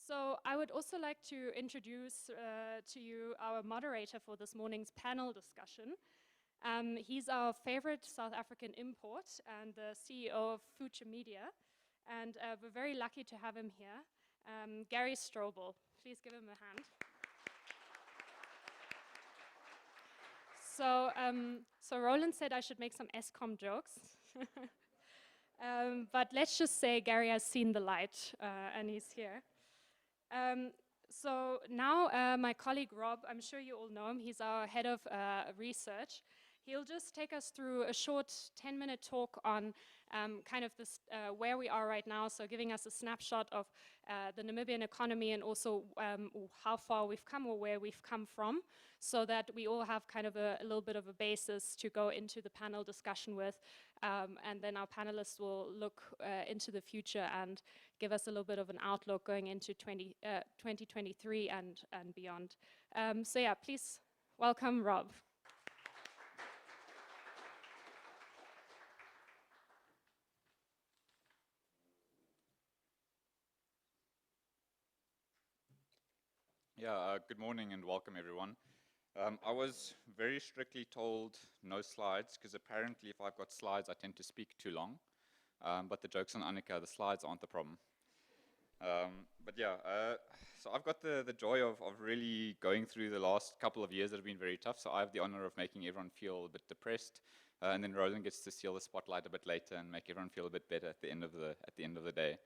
So I would also like to introduce to you our moderator for this morning's panel discussion. He's our favorite South African import and the CEO of Future Media. And we're very lucky to have him here, Gary Stroebel. Please give him a hand. So Rowland said I should make some ESCOM jokes. But let's just say Gary has seen the light and he's here. So now my colleague Rob, I'm sure you all know him, he's our head of research. He'll just take us through a short 10-minute talk on kind of this, where we are right now, so giving us a snapshot of the Namibian economy and also how far we've come or where we've come from, so that we all have kind of a little bit of a basis to go into the panel discussion with, and then our panelists will look into the future and give us a little bit of an outlook going into 2023 and beyond. So yeah, please welcome Rob. Yeah, good morning and welcome everyone. I was very strictly told no slides because apparently if I've got slides I tend to speak too long, but the joke's on Annika, the slides aren't the problem. But yeah, so I've got the joy of really going through the last couple of years that have been very tough, so I have the honor of making everyone feel a bit depressed, and then Rowland gets to steal the spotlight a bit later and make everyone feel a bit better at the end of the day.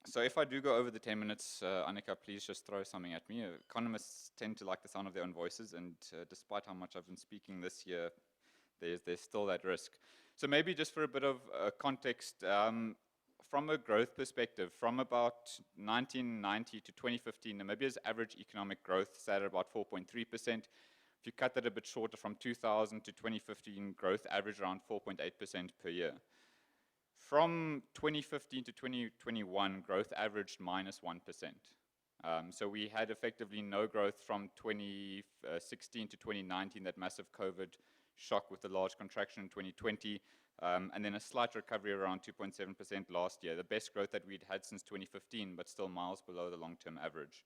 So if I do go over the 10 minutes, Annika, please just throw something at me. Economists tend to like the sound of their own voices, and despite how much I've been speaking this year, there's still that risk. So maybe just for a bit of context, from a growth perspective, from about 1990 to 2015, Namibia's average economic growth sat at about 4.3%. If you cut that a bit shorter, from 2000 to 2015, growth averaged around 4.8% per year. From 2015 to 2021, growth averaged minus 1%. So we had effectively no growth from 2016 to 2019, that massive COVID shock with the large contraction in 2020, and then a slight recovery around 2.7% last year, the best growth that we'd had since 2015, but still miles below the long-term average.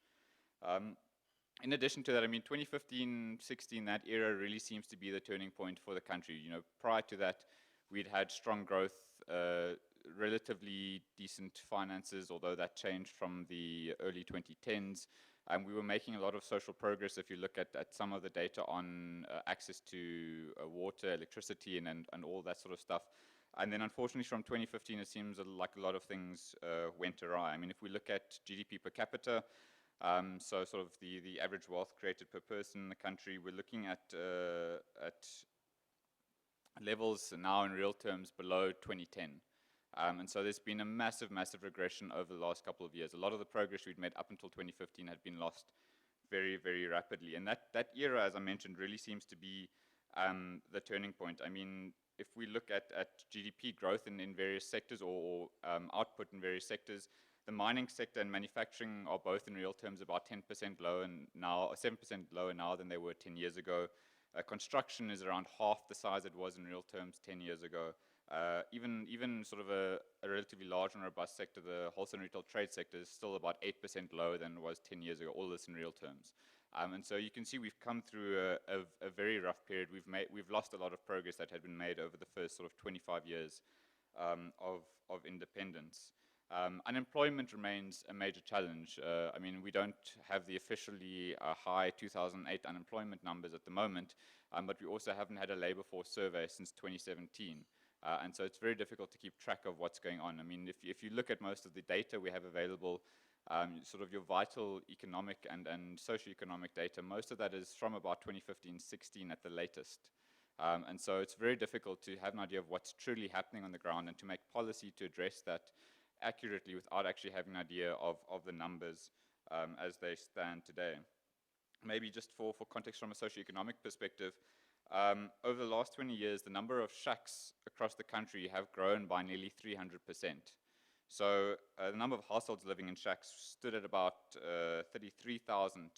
In addition to that, I mean, 2015-16, that era really seems to be the turning point for the country. You know, prior to that, we'd had strong growth, relatively decent finances, although that changed from the early 2010s. We were making a lot of social progress if you look at some of the data on access to water, electricity, and all that sort of stuff. And then unfortunately from 2015, it seems like a lot of things went awry. I mean, if we look at GDP per capita, so sort of the average wealth created per person in the country, we're looking at levels now in real terms below 2010. And so there's been a massive regression over the last couple of years. A lot of the progress we'd made up until 2015 had been lost very rapidly. And that era, as I mentioned, really seems to be the turning point. I mean, if we look at GDP growth in various sectors or output in various sectors, the mining sector and manufacturing are both in real terms about 10% lower now, 7% lower now than they were 10 years ago. Construction is around half the size it was in real terms 10 years ago. Even sort of a relatively large and robust sector, the wholesale and retail trade sector, is still about 8% lower than it was 10 years ago, all this in real terms. And so you can see we've come through a very rough period. We've lost a lot of progress that had been made over the first sort of 25 years of independence. Unemployment remains a major challenge. I mean, we don't have the officially high 2008 unemployment numbers at the moment, but we also haven't had a labor force survey since 2017. And so it's very difficult to keep track of what's going on. I mean, if you look at most of the data we have available, sort of your vital economic and socioeconomic data, most of that is from about 2015-16 at the latest. And so it's very difficult to have an idea of what's truly happening on the ground and to make policy to address that accurately without actually having an idea of the numbers as they stand today. Maybe just for context from a socioeconomic perspective, over the last 20 years, the number of shacks across the country have grown by nearly 300%. So the number of households living in shacks stood at about 33,000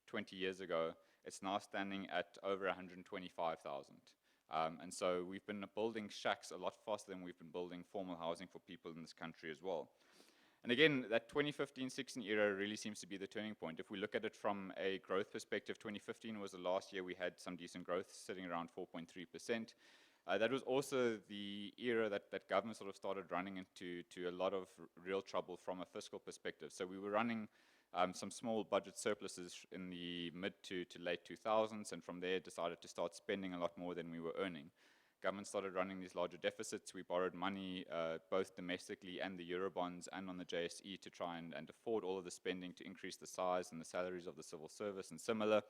20 years ago. It's now standing at over 125,000. And so we've been building shacks a lot faster than we've been building formal housing for people in this country as well. And again, that 2015-16 era really seems to be the turning point. If we look at it from a growth perspective, 2015 was the last year we had some decent growth, sitting around 4.3%. That was also the era that government sort of started running into a lot of real trouble from a fiscal perspective. So we were running some small budget surpluses in the mid to late 2000s, and from there decided to start spending a lot more than we were earning. Government started running these larger deficits. We borrowed money both domestically and the Eurobonds and on the JSE to try and afford all of the spending to increase the size and the salaries of the civil service and similar.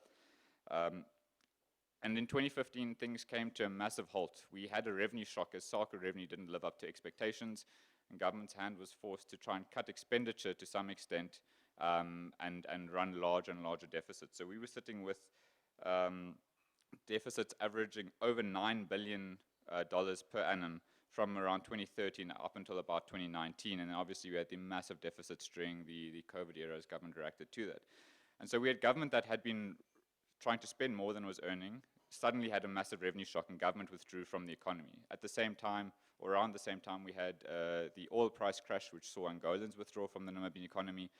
And in 2015, things came to a massive halt. We had a revenue shock as SACA revenue didn't live up to expectations, and government's hand was forced to try and cut expenditure to some extent and run larger and larger deficits. So we were sitting with deficits averaging over $9 billion per annum from around 2013 up until about 2019. And then obviously we had the massive deficits during the COVID era as government reacted to that. And so we had government that had been trying to spend more than was earning, suddenly had a massive revenue shock and government withdrew from the economy. At the same time, or around the same time, we had the oil price crash, which saw Angolans withdraw from the Namibian economy.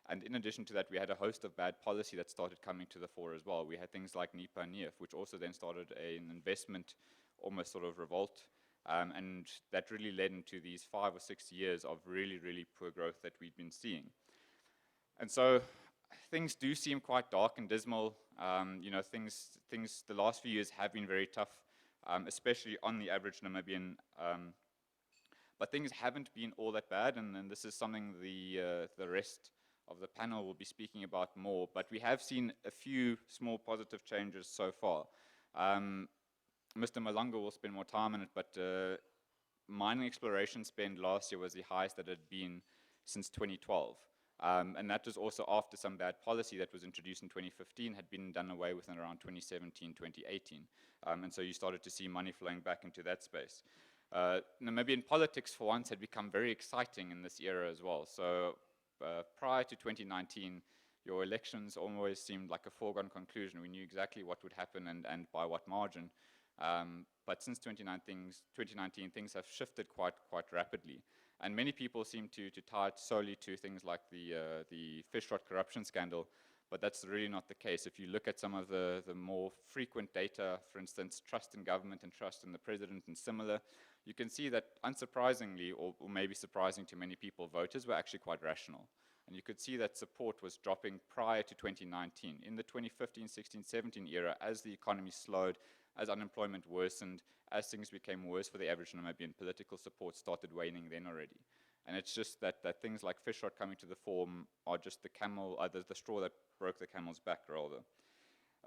And in addition to that, we had a host of bad policy that started coming to the fore as well. We had things like NEPA and NEF, which also then started an investment, almost sort of revolt. And that really led into these 5 or 6 years of really, really poor growth that we'd been seeing. And so things do seem quite dark and dismal. You know, the last few years have been very tough, especially on the average Namibian. But things haven't been all that bad, and this is something the rest of the panel will be speaking about more, but we have seen a few small positive changes so far. Mr. Malango will spend more time on it, but mining exploration spend last year was the highest that it had been since 2012. And that was also after some bad policy that was introduced in 2015 had been done away with in around 2017, 2018. And so you started to see money flowing back into that space. Namibian politics, for once, had become very exciting in this era as well. So prior to 2019, your elections always seemed like a foregone conclusion. We knew exactly what would happen and by what margin. But since 2019, things have shifted quite rapidly. And many people seem to tie it solely to things like the fish rot corruption scandal, but that's really not the case. If you look at some of the more frequent data, for instance, trust in government and trust in the president and similar, you can see that unsurprisingly, or maybe surprising to many people, voters were actually quite rational. And you could see that support was dropping prior to 2019. In the 2015, 16, 17 era, as the economy slowed, as unemployment worsened, as things became worse for the average Namibian, political support started waning then already. And it's just that things like fish rot coming to the fore are just the straw that broke the camel's back, rather.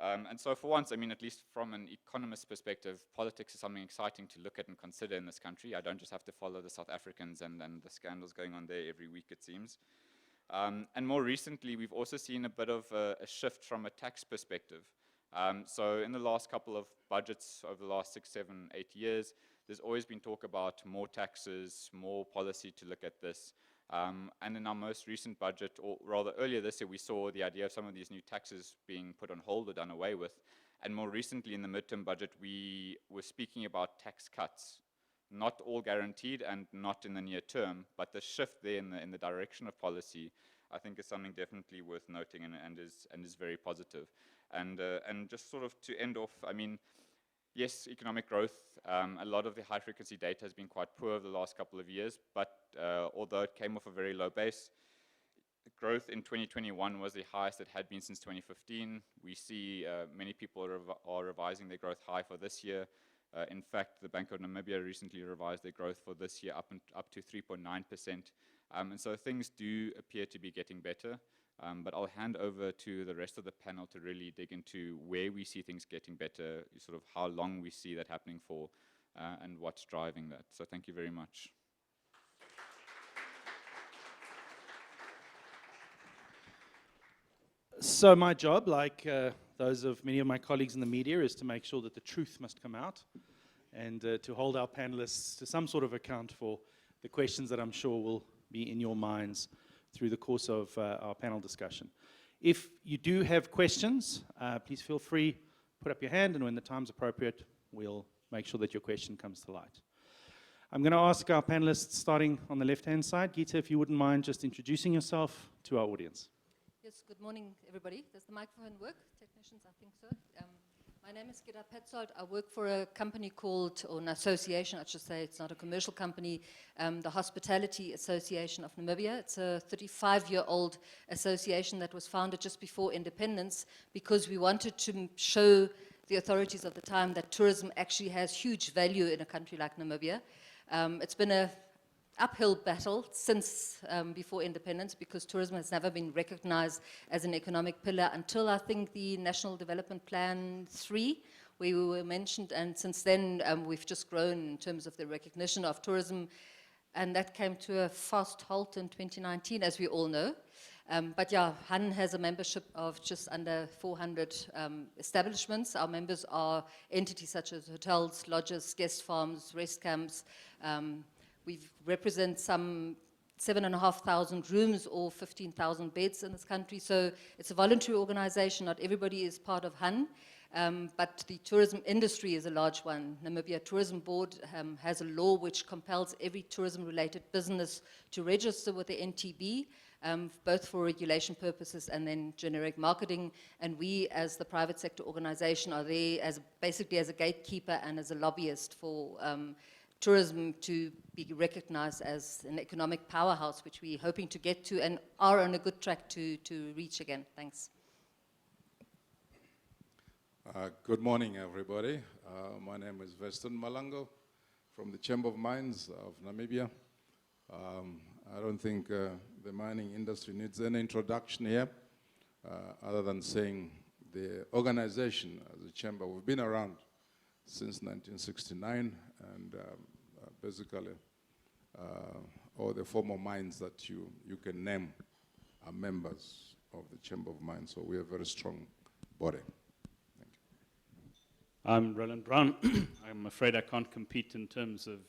And so for once, I mean, at least from an economist's perspective, politics is something exciting to look at and consider in this country. I don't just have to follow the South Africans and the scandals going on there every week, it seems. And more recently, we've also seen a bit of a shift from a tax perspective. So in the last couple of budgets over the last 6, 7, 8 years, there's always been talk about more taxes, more policy to look at this. And in our most recent budget, or rather earlier this year, we saw the idea of some of these new taxes being put on hold or done away with. And more recently in the midterm budget, we were speaking about tax cuts. Not all guaranteed and not in the near term, but the shift there in the direction of policy, I think, is something definitely worth noting and is very positive. And just sort of to end off, I mean, yes, economic growth, a lot of the high-frequency data has been quite poor over the last couple of years, but although it came off a very low base, growth in 2021 was the highest it had been since 2015. We see many people are revising their growth high for this year. In fact, the Bank of Namibia recently revised their growth for this year up to 3.9%. And so things do appear to be getting better. But I'll hand over to the rest of the panel to really dig into where we see things getting better, sort of how long we see that happening for, and what's driving that. So thank you very much. So my job, like those of many of my colleagues in the media, is to make sure that the truth must come out and to hold our panelists to some sort of account for the questions that I'm sure will be in your minds through the course of our panel discussion. If you do have questions, please feel free, put up your hand, and when the time's appropriate, we'll make sure that your question comes to light. I'm going to ask our panelists, starting on the left-hand side. Gitta, if you wouldn't mind just introducing yourself to our audience. Yes, good morning, everybody. Does the microphone work? Technicians, I think so. My name is Gitta Paetzold. I work for a company called, or an association, I should say, it's not a commercial company, the Hospitality Association of Namibia. It's a 35-year-old association that was founded just before independence because we wanted to show the authorities of the time that tourism actually has huge value in a country like Namibia. It's been an uphill battle since before independence because tourism has never been recognized as an economic pillar until I think the National Development Plan 3, where we were mentioned, and since then we've just grown in terms of the recognition of tourism, and that came to a fast halt in 2019, as we all know. But yeah, HAN has a membership of just under 400 establishments. Our members are entities such as hotels, lodges, guest farms, rest camps. We represent some 7,500 rooms or 15,000 beds in this country. So it's a voluntary organization. Not everybody is part of HAN, but the tourism industry is a large one. Namibia Tourism Board has a law which compels every tourism-related business to register with the NTB, both for regulation purposes and then generic marketing. And we, as the private sector organization, are there as basically as a gatekeeper and as a lobbyist for tourism to be recognized as an economic powerhouse, which we're hoping to get to and are on a good track to reach again. Thanks. Good morning, everybody. My name is Veston Malango from the Chamber of Mines of Namibia. I don't think the mining industry needs any introduction here, other than saying the organization as a chamber, we've been around since 1969, and basically all the former mines that you can name are members of the Chamber of Mines, so we are a very strong body. Thank you. I'm Rowland Brown. I'm afraid I can't compete in terms of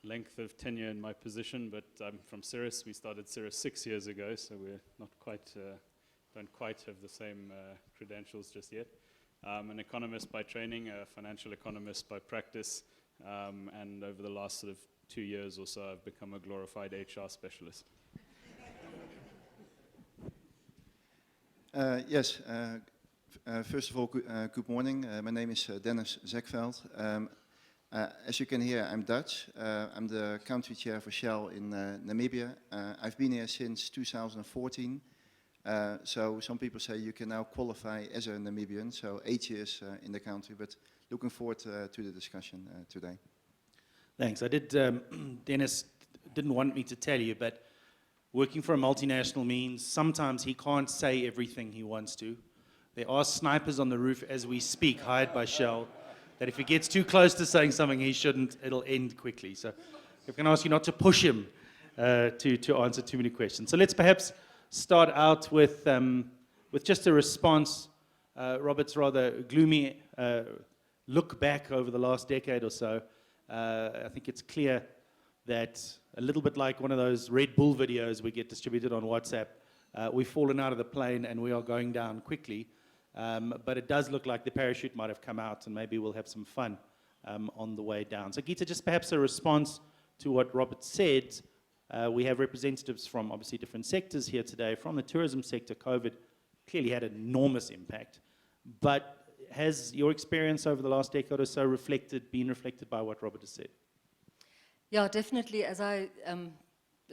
length of tenure in my position, but I'm from Cirrus. We started Cirrus 6 years ago, so we're not quite, don't quite have the same credentials just yet. I'm an economist by training, a financial economist by practice, and over the last sort of 2 years or so, I've become a glorified HR specialist. Yes. First of all, good morning. My name is Dennis Zekveld. As you can hear, I'm Dutch. I'm the country chair for Shell in Namibia. I've been here since 2014. So some people say you can now qualify as a Namibian, so 8 years in the country, but looking forward to the discussion today. Thanks. I did, Dennis didn't want me to tell you, but working for a multinational means sometimes he can't say everything he wants to. There are snipers on the roof as we speak, hired by Shell, that if he gets too close to saying something he shouldn't, it'll end quickly. So I'm going to ask you not to push him to answer too many questions. So let's perhaps start out with just a response. Robert's rather gloomy look back over the last decade or so. I think it's clear that a little bit like one of those Red Bull videos we get distributed on WhatsApp, we've fallen out of the plane and we are going down quickly. But it does look like the parachute might have come out, and maybe we'll have some fun on the way down. So Gitta, just perhaps a response to what Robert said. We have representatives from obviously different sectors here today. From the tourism sector, COVID clearly had an enormous impact. But has your experience over the last decade or so been reflected by what Robert has said? Yeah, definitely. As I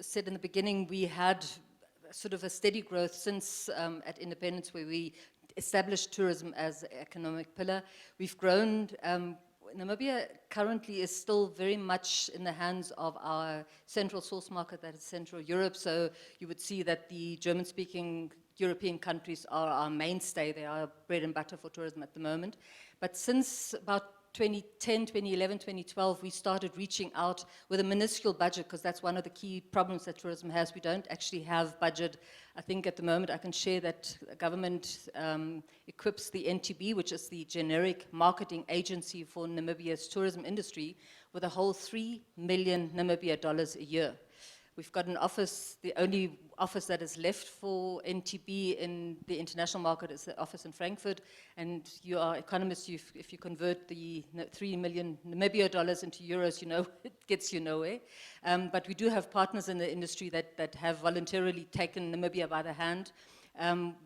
said in the beginning, we had sort of a steady growth since at independence, where we established tourism as an economic pillar. We've grown. Namibia currently is still very much in the hands of our central source market, that is Central Europe. So you would see that the German-speaking European countries are our mainstay. They are bread and butter for tourism at the moment. But since about 2010, 2011, 2012, we started reaching out with a minuscule budget, because that's one of the key problems that tourism has. We don't actually have budget. I think at the moment I can share that the government equips the NTB, which is the generic marketing agency for Namibia's tourism industry, with a whole $3 million Namibia a year. We've got an office, the only office that is left for NTB in the international market is the office in Frankfurt. And you are economists, if you convert the 3 million Namibia dollars into euros, you know, it gets you nowhere. But we do have partners in the industry that have voluntarily taken Namibia by the hand.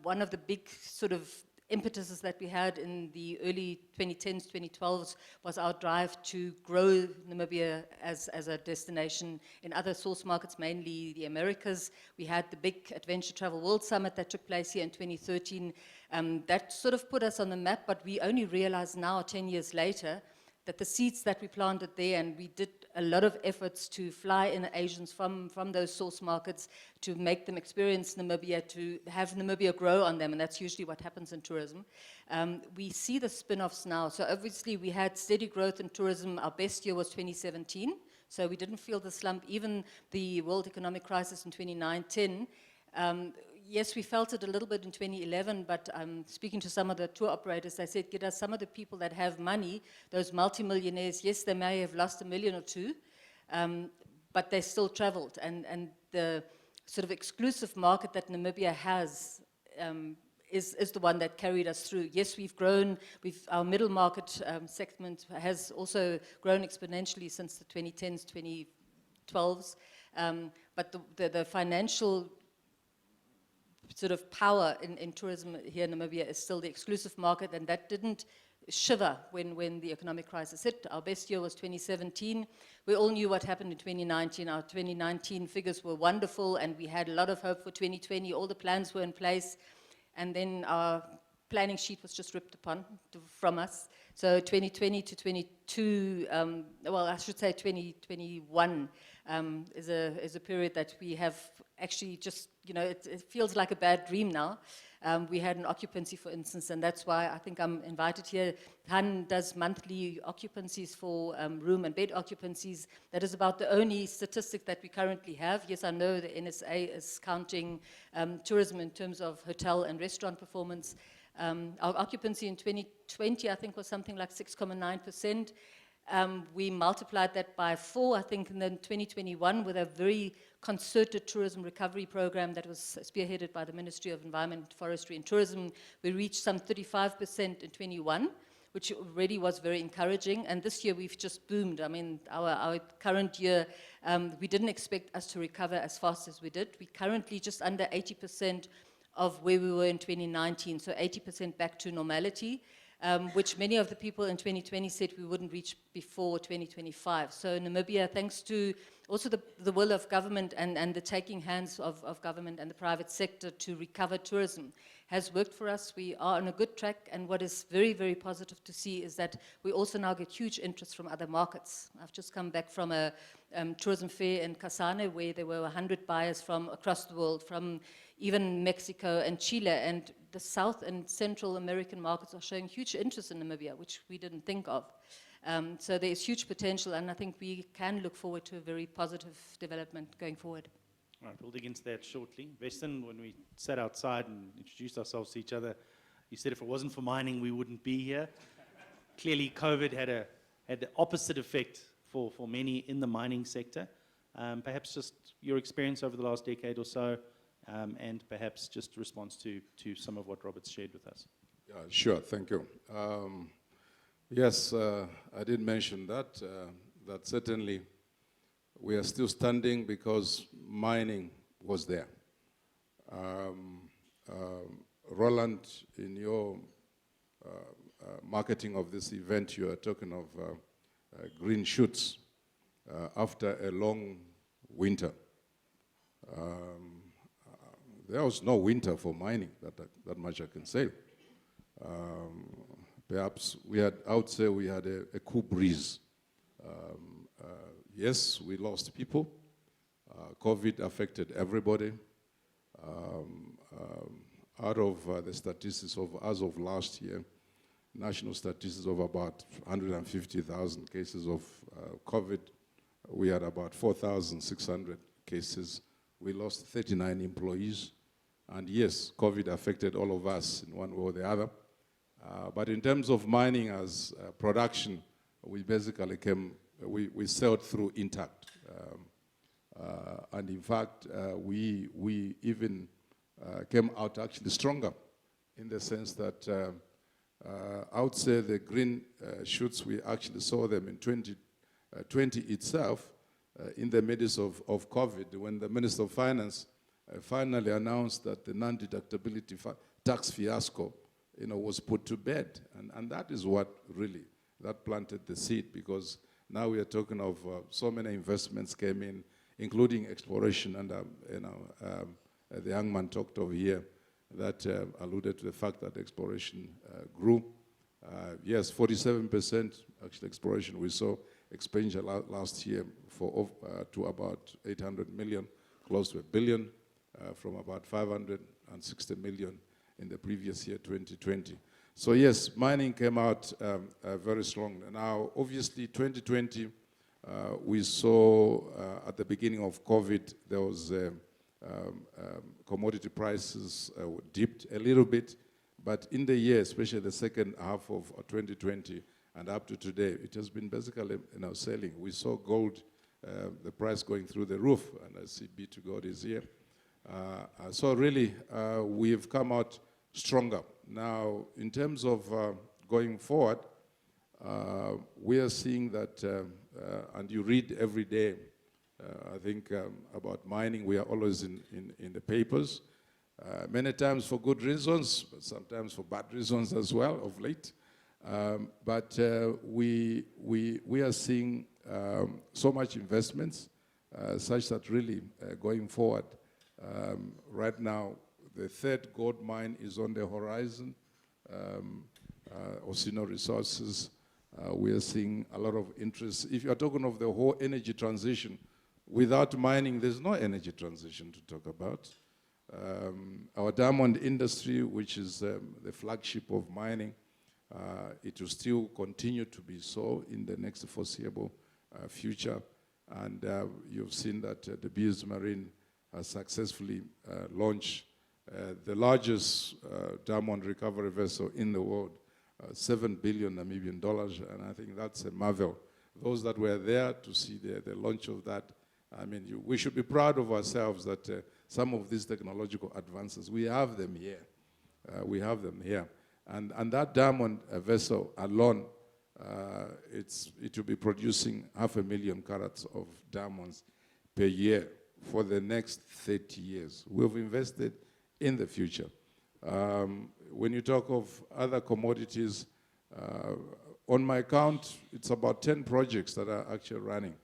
One of the big sort of impetuses that we had in the early 2010s, 2012s was our drive to grow Namibia as a destination in other source markets, mainly the Americas. We had the big Adventure Travel World Summit that took place here in 2013. That sort of put us on the map, but we only realize now, 10 years later, that the seeds that we planted there, and we did a lot of efforts to fly in Asians from those source markets to make them experience Namibia, to have Namibia grow on them, and that's usually what happens in tourism. We see the spin-offs now. So obviously we had steady growth in tourism. Our best year was 2017, so we didn't feel the slump. Even the World Economic Crisis in 2009-10, yes, we felt it a little bit in 2011, but speaking to some of the tour operators, they said, Gitta, some of the people that have money, those multimillionaires, yes, they may have lost $1 million or $2 million, but they still traveled. And the sort of exclusive market that Namibia has is the one that carried us through. Yes, we've grown. Our middle market segment has also grown exponentially since the 2010s, 2012s. But the financial sort of power in tourism here in Namibia is still the exclusive market, and that didn't shiver when the economic crisis hit. Our best year was 2017. We all knew what happened in 2019. Our 2019 figures were wonderful, and we had a lot of hope for 2020. All the plans were in place, and then our planning sheet was just ripped from us. So 2020 to 22, well, I should say 2021 is a period that we have actually just, you know, it feels like a bad dream now. We had an occupancy, for instance, and that's why I think I'm invited here. Han does monthly occupancies for room and bed occupancies. That is about the only statistic that we currently have. Yes, I know the NSA is counting tourism in terms of hotel and restaurant performance. Our occupancy in 2020, I think, was something like 6.9%. We multiplied that by 4, I think, in then 2021 with a very concerted tourism recovery program that was spearheaded by the Ministry of Environment, Forestry and Tourism. We reached some 35% in 21, which already was very encouraging. And this year we've just boomed. I mean, our current year, we didn't expect us to recover as fast as we did. We're currently just under 80% of where we were in 2019, so 80% back to normality. Which many of the people in 2020 said we wouldn't reach before 2025. So Namibia, thanks to also the will of government and the taking hands of government and the private sector to recover tourism, has worked for us. We are on a good track, and what is very, very positive to see is that we also now get huge interest from other markets. I've just come back from a tourism fair in Kasane where there were 100 buyers from across the world, from even Mexico and Chile, and the South and Central American markets are showing huge interest in Namibia, which we didn't think of. So there's huge potential, and I think we can look forward to a very positive development going forward. All right, we'll dig into that shortly. Veston, when we sat outside and introduced ourselves to each other, you said if it wasn't for mining, we wouldn't be here. Clearly, COVID had the opposite effect for many in the mining sector. Perhaps just your experience over the last decade or so, and perhaps just response to some of what Robert's shared with us. Yeah, sure, thank you. Yes, I did mention that certainly we are still standing because mining was there. Rowland, in your marketing of this event, you are talking of green shoots after a long winter. There was no winter for mining, that much I can say. Perhaps I would say we had a cool breeze. Yes, we lost people. COVID affected everybody. Out of the statistics as of last year, national statistics of about 150,000 cases of COVID, we had about 4,600 cases. We lost 39 employees. And yes, COVID affected all of us in one way or the other. But in terms of mining as production, we basically we sailed through intact. And in fact, we even came out actually stronger in the sense that I would say the green shoots, we actually saw them in 2020 itself, in the midst of COVID, when the Minister of Finance finally announced that the non-deductibility tax fiasco, was put to bed. And that is what really, that planted the seed, because now we are talking of so many investments came in, including exploration, and the young man talked of here that alluded to the fact that exploration grew. Yes, 47% actually exploration. We saw expenditure last year to about 800 million, close to $1 billion, from about 560 million in the previous year, 2020. So yes, mining came out very strong. Now, obviously, 2020, we saw at the beginning of COVID, there was commodity prices dipped a little bit, but in the year, especially the second half of 2020 and up to today, it has been basically selling. We saw gold, the price going through the roof, and I see B2Gold is here. So really, we've come out stronger. Now, in terms of going forward, we are seeing that, and you read every day, I think about mining, we are always in the papers, many times for good reasons, but sometimes for bad reasons as well of late. But we are seeing so much investments, such that really going forward, right now, the third gold mine is on the horizon, Osino Resources. We are seeing a lot of interest. If you're talking of the whole energy transition, without mining, there's no energy transition to talk about. Our diamond industry, which is the flagship of mining, it will still continue to be so in the next foreseeable future. And you've seen that the BS Marine has successfully launched the largest diamond recovery vessel in the world, 7 billion Namibian dollars, and I think that's a marvel. Those that were there to see the launch of that, I mean, we should be proud of ourselves that some of these technological advances, we have them here. We have them here. And that diamond vessel alone, it will be producing 500,000 carats of diamonds per year for the next 30 years. We've invested in the future. When you talk of other commodities, on my count, it's about 10 projects that are actually running.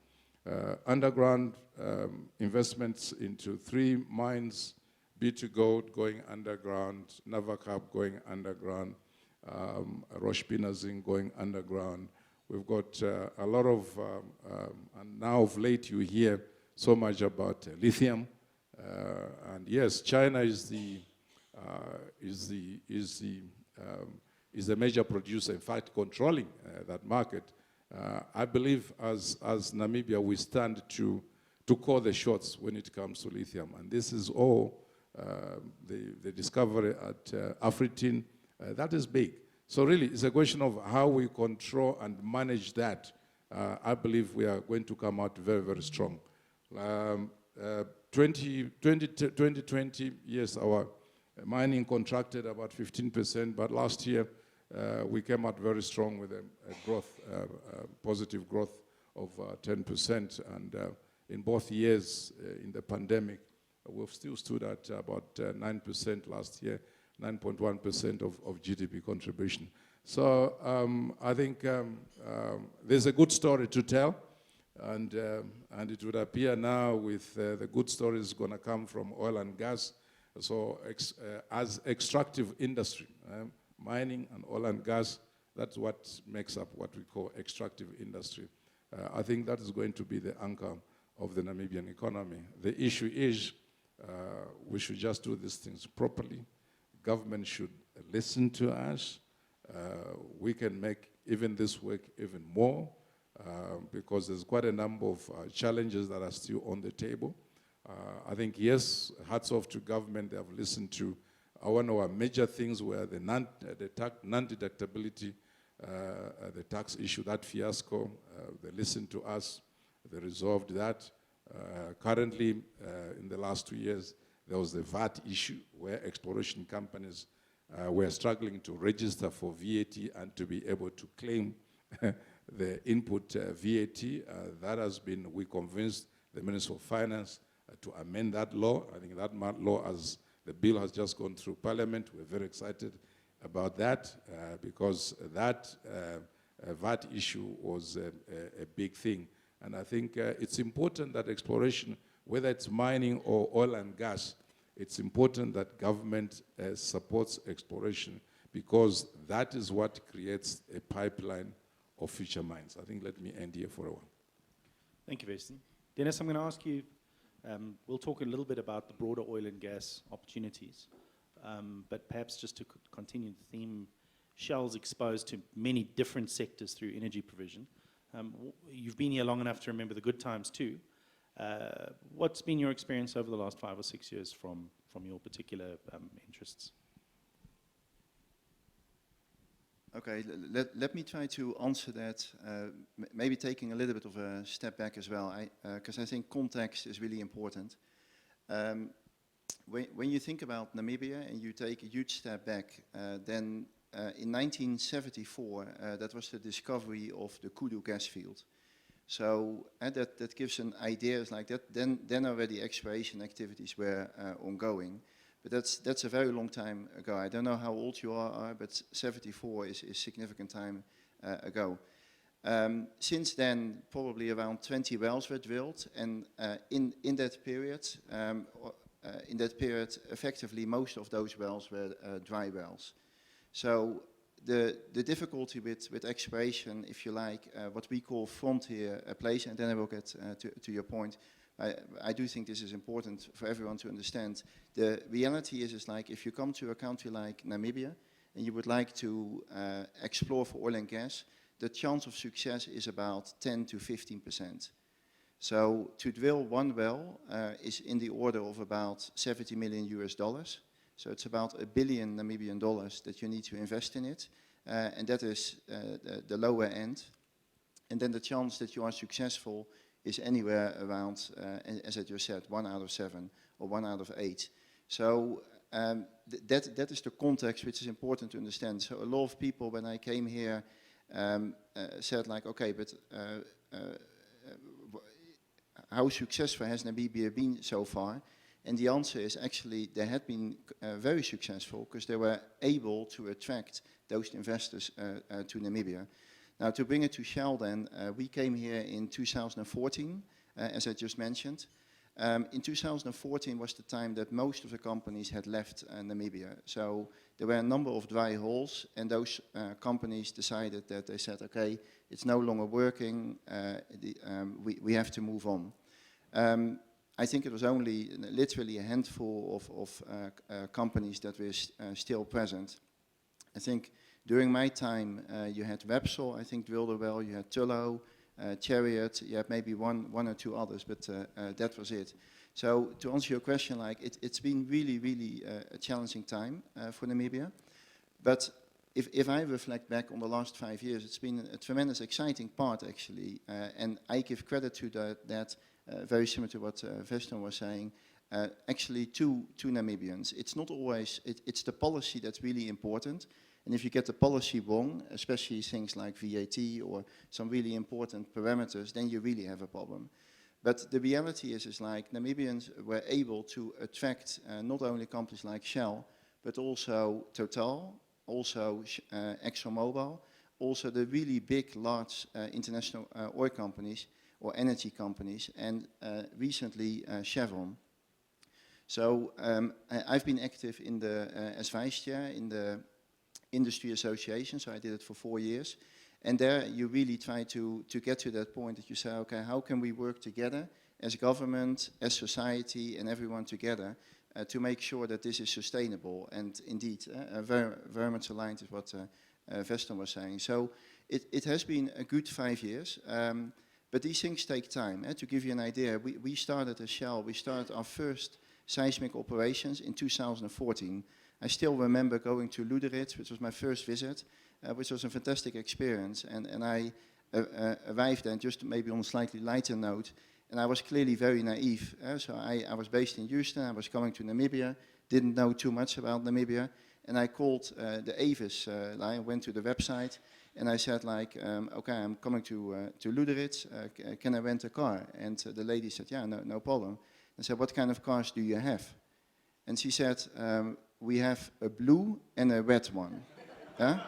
Underground investments into 3 mines, B2Gold going underground, Navacap going underground, Roshpinazin going underground. We've got a lot of, and now of late you hear so much about lithium. And yes, China is the major producer, in fact, controlling that market. I believe as Namibia, we stand to call the shots when it comes to lithium. And this is all the discovery at Afritin. That is big. So really, it's a question of how we control and manage that. I believe we are going to come out very, very strong. 2020, yes, our mining contracted about 15%, but last year we came out very strong with a growth, positive growth of 10%. And in both years in the pandemic, we've still stood at about 9% last year, 9.1% of GDP contribution. So I think there's a good story to tell. And it would appear now with the good stories going to come from oil and gas. So as extractive industry, mining and oil and gas, that's what makes up what we call extractive industry. I think that is going to be the anchor of the Namibian economy. The issue is we should just do these things properly. Government should listen to us. We can make even this work even more. Because there's quite a number of challenges that are still on the table. I think, yes, hats off to government. They have listened to one of our major things where the non-deductibility, the tax issue, that fiasco, they listened to us. They resolved that. Currently, in the last 2 years, there was the VAT issue where exploration companies were struggling to register for VAT and to be able to claim the input VAT. That has been, we convinced the Minister of Finance to amend that law. I think that law, as the bill has just gone through Parliament, we're very excited about that because that VAT issue was a big thing. And I think it's important that exploration, whether it's mining or oil and gas, it's important that government supports exploration because that is what creates a pipeline of future mines. I think let me end here for a while. Thank you, Veston. Dennis, I'm going to ask you, we'll talk a little bit about the broader oil and gas opportunities, but perhaps just to continue the theme, Shell's exposed to many different sectors through energy provision. You've been here long enough to remember the good times too. What's been your experience over the last 5 or 6 years from your particular interests? Okay, let me try to answer that, maybe taking a little bit of a step back as well, because I think context is really important. When you think about Namibia and you take a huge step back, then in 1974, that was the discovery of the Kudu gas field. So that gives an idea, it's like that. Then already exploration activities were ongoing. But that's a very long time ago. I don't know how old you are, but 74 is significant time ago. Since then, probably around 20 wells were drilled, and in that period, effectively most of those wells were dry wells. So the difficulty with exploration, if you like, what we call frontier plays, and then I will get to your point. I do think this is important for everyone to understand. The reality is like if you come to a country like Namibia and you would like to explore for oil and gas, the chance of success is about 10 to 15%. So to drill one well is in the order of about $70 million US. So it's about $1 billion Namibian dollars that you need to invest in it. And that is the lower end. And then the chance that you are successful is anywhere around, as I just said, 1 out of 7 or 1 out of 8. So that is the context which is important to understand. So a lot of people, when I came here, said like, okay, but how successful has Namibia been so far? And the answer is actually they had been very successful because they were able to attract those investors to Namibia. Now, to bring it to Shell then, we came here in 2014, as I just mentioned. In 2014 was the time that most of the companies had left Namibia. So there were a number of dry holes, and those companies decided that they said, okay, it's no longer working, we have to move on. I think it was only literally a handful of companies that were still present. I think during my time, you had Repsol, I think, drilled a well, you had Tullow, Chariot, you had maybe one or two others, but that was it. So to answer your question, like it's been really a challenging time for Namibia. But if I reflect back on the last 5 years, it's been a tremendous exciting part actually, and I give credit to that very similar to what Veston was saying, actually to Namibians. It's not always, it's the policy that's really important. And if you get the policy wrong, especially things like VAT or some really important parameters, then you really have a problem. But the reality is like Namibians were able to attract not only companies like Shell, but also Total, also ExxonMobil, also the really big, large international oil companies or energy companies, and recently Chevron. So I've been active in the, as vice chair in the industry association, so I did it for 4 years. And there you really try to get to that point that you say, okay, how can we work together as government, as society, and everyone together to make sure that this is sustainable? And indeed, very much aligned with what Veston was saying. So it has been a good 5 years, but these things take time. To give you an idea, we started as Shell, we started our first seismic operations in 2014. I still remember going to Luderitz, which was my first visit, which was a fantastic experience. And I arrived then, just maybe on a slightly lighter note, And I was clearly very naive. So I was based in Houston, I was coming to Namibia, didn't know too much about Namibia. And I called the Avis line, went to the website, and I said like, okay, I'm coming to Luderitz, can I rent a car? And the lady said, yeah, no problem. I said, what kind of cars do you have? And she said, we have a blue and a red one. Yeah?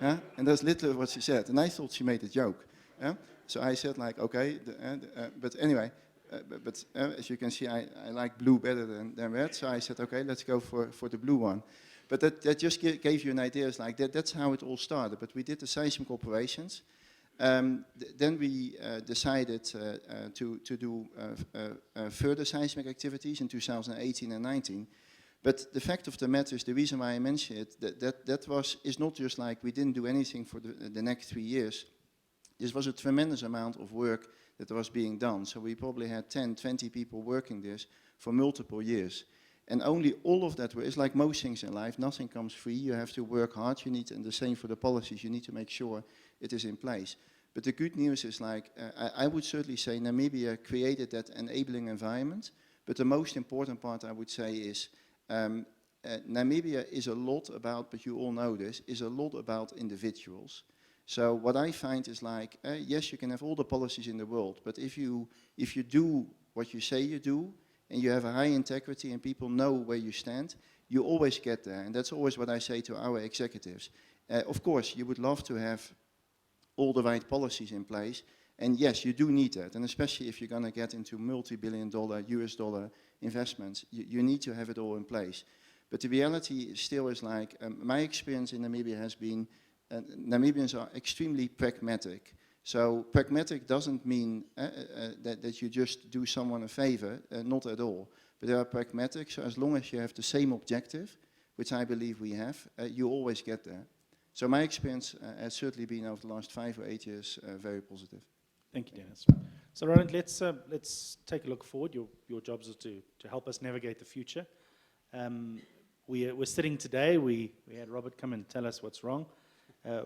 Yeah? And that's literally what she said. And I thought she made a joke. Yeah? So I said like, okay, but anyway, as you can see, I like blue better than red. So I said, okay, let's go for the blue one. But that just gave you an idea. It's like that's how it all started. But we did the seismic operations. Then we decided to do further seismic activities in 2018 and 19. But the fact of the matter is, the reason why I mention it, is not just like we didn't do anything for the next 3 years. This was a tremendous amount of work that was being done. So we probably had 10, 20 people working this for multiple years. And only all of that, it's like most things in life, nothing comes free. You have to work hard, and the same for the policies, you need to make sure it is in place. But the good news is like, I would certainly say Namibia created that enabling environment. But the most important part I would say is, Namibia is a lot about, but you all know this, is a lot about individuals. So what I find is like, yes, you can have all the policies in the world, but if you do what you say you do, and you have a high integrity and people know where you stand, you always get there. And that's always what I say to our executives. Of course, you would love to have all the right policies in place. And yes, you do need that. And especially if you're going to get into multi-billion-dollar US dollar investments, you need to have it all in place. But the reality still is like, my experience in Namibia has been, Namibians are extremely pragmatic. So pragmatic doesn't mean that you just do someone a favor, not at all. But they are pragmatic, so as long as you have the same objective, which I believe we have, you always get there. So my experience has certainly been over the last 5 or 8 years very positive. Thank you, Dennis. So Rowland, let's take a look forward. Your job is to help us navigate the future. We're sitting today, we had Robert come and tell us what's wrong.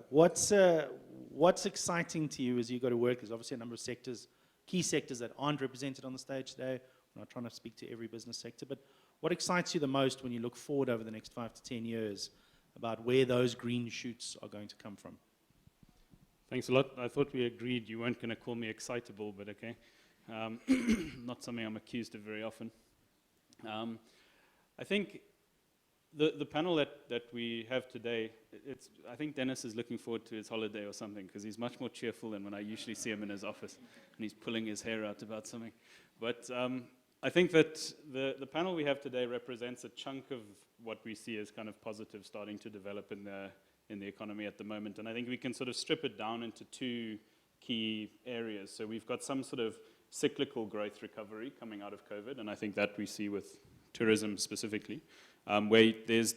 What's exciting to you as you go to work? There's obviously a number of sectors, key sectors that aren't represented on the stage today. We're not trying to speak to every business sector, but what excites you the most when you look forward over the next 5 to 10 years about where those green shoots are going to come from? Thanks a lot. I thought we agreed you weren't going to call me excitable, but okay. Not something I'm accused of very often. I think the panel that we have today, I think Dennis is looking forward to his holiday or something, because he's much more cheerful than when I usually see him in his office, and he's pulling his hair out about something. But I think that the panel we have today represents a chunk of what we see as kind of positive starting to develop in the economy at the moment. And I think we can sort of strip it down into 2 key areas. So we've got some sort of cyclical growth recovery coming out of COVID, and I think that we see with tourism specifically, where there's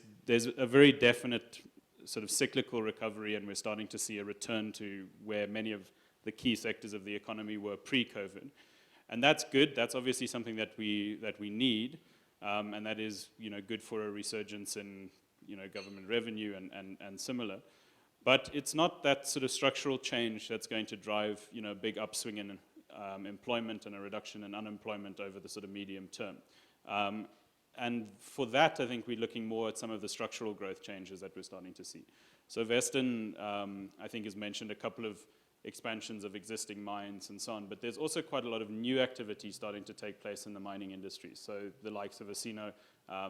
a very definite sort of cyclical recovery, and we're starting to see a return to where many of the key sectors of the economy were pre-COVID. And that's good. That's obviously something that we need, and that is good for a resurgence in government revenue and similar. But it's not that sort of structural change that's going to drive a big upswing in employment and a reduction in unemployment over the sort of medium term. And for that, I think we're looking more at some of the structural growth changes that we're starting to see. So Veston, I think, has mentioned a couple of expansions of existing mines and so on, but there's also quite a lot of new activity starting to take place in the mining industry. So the likes of Asino,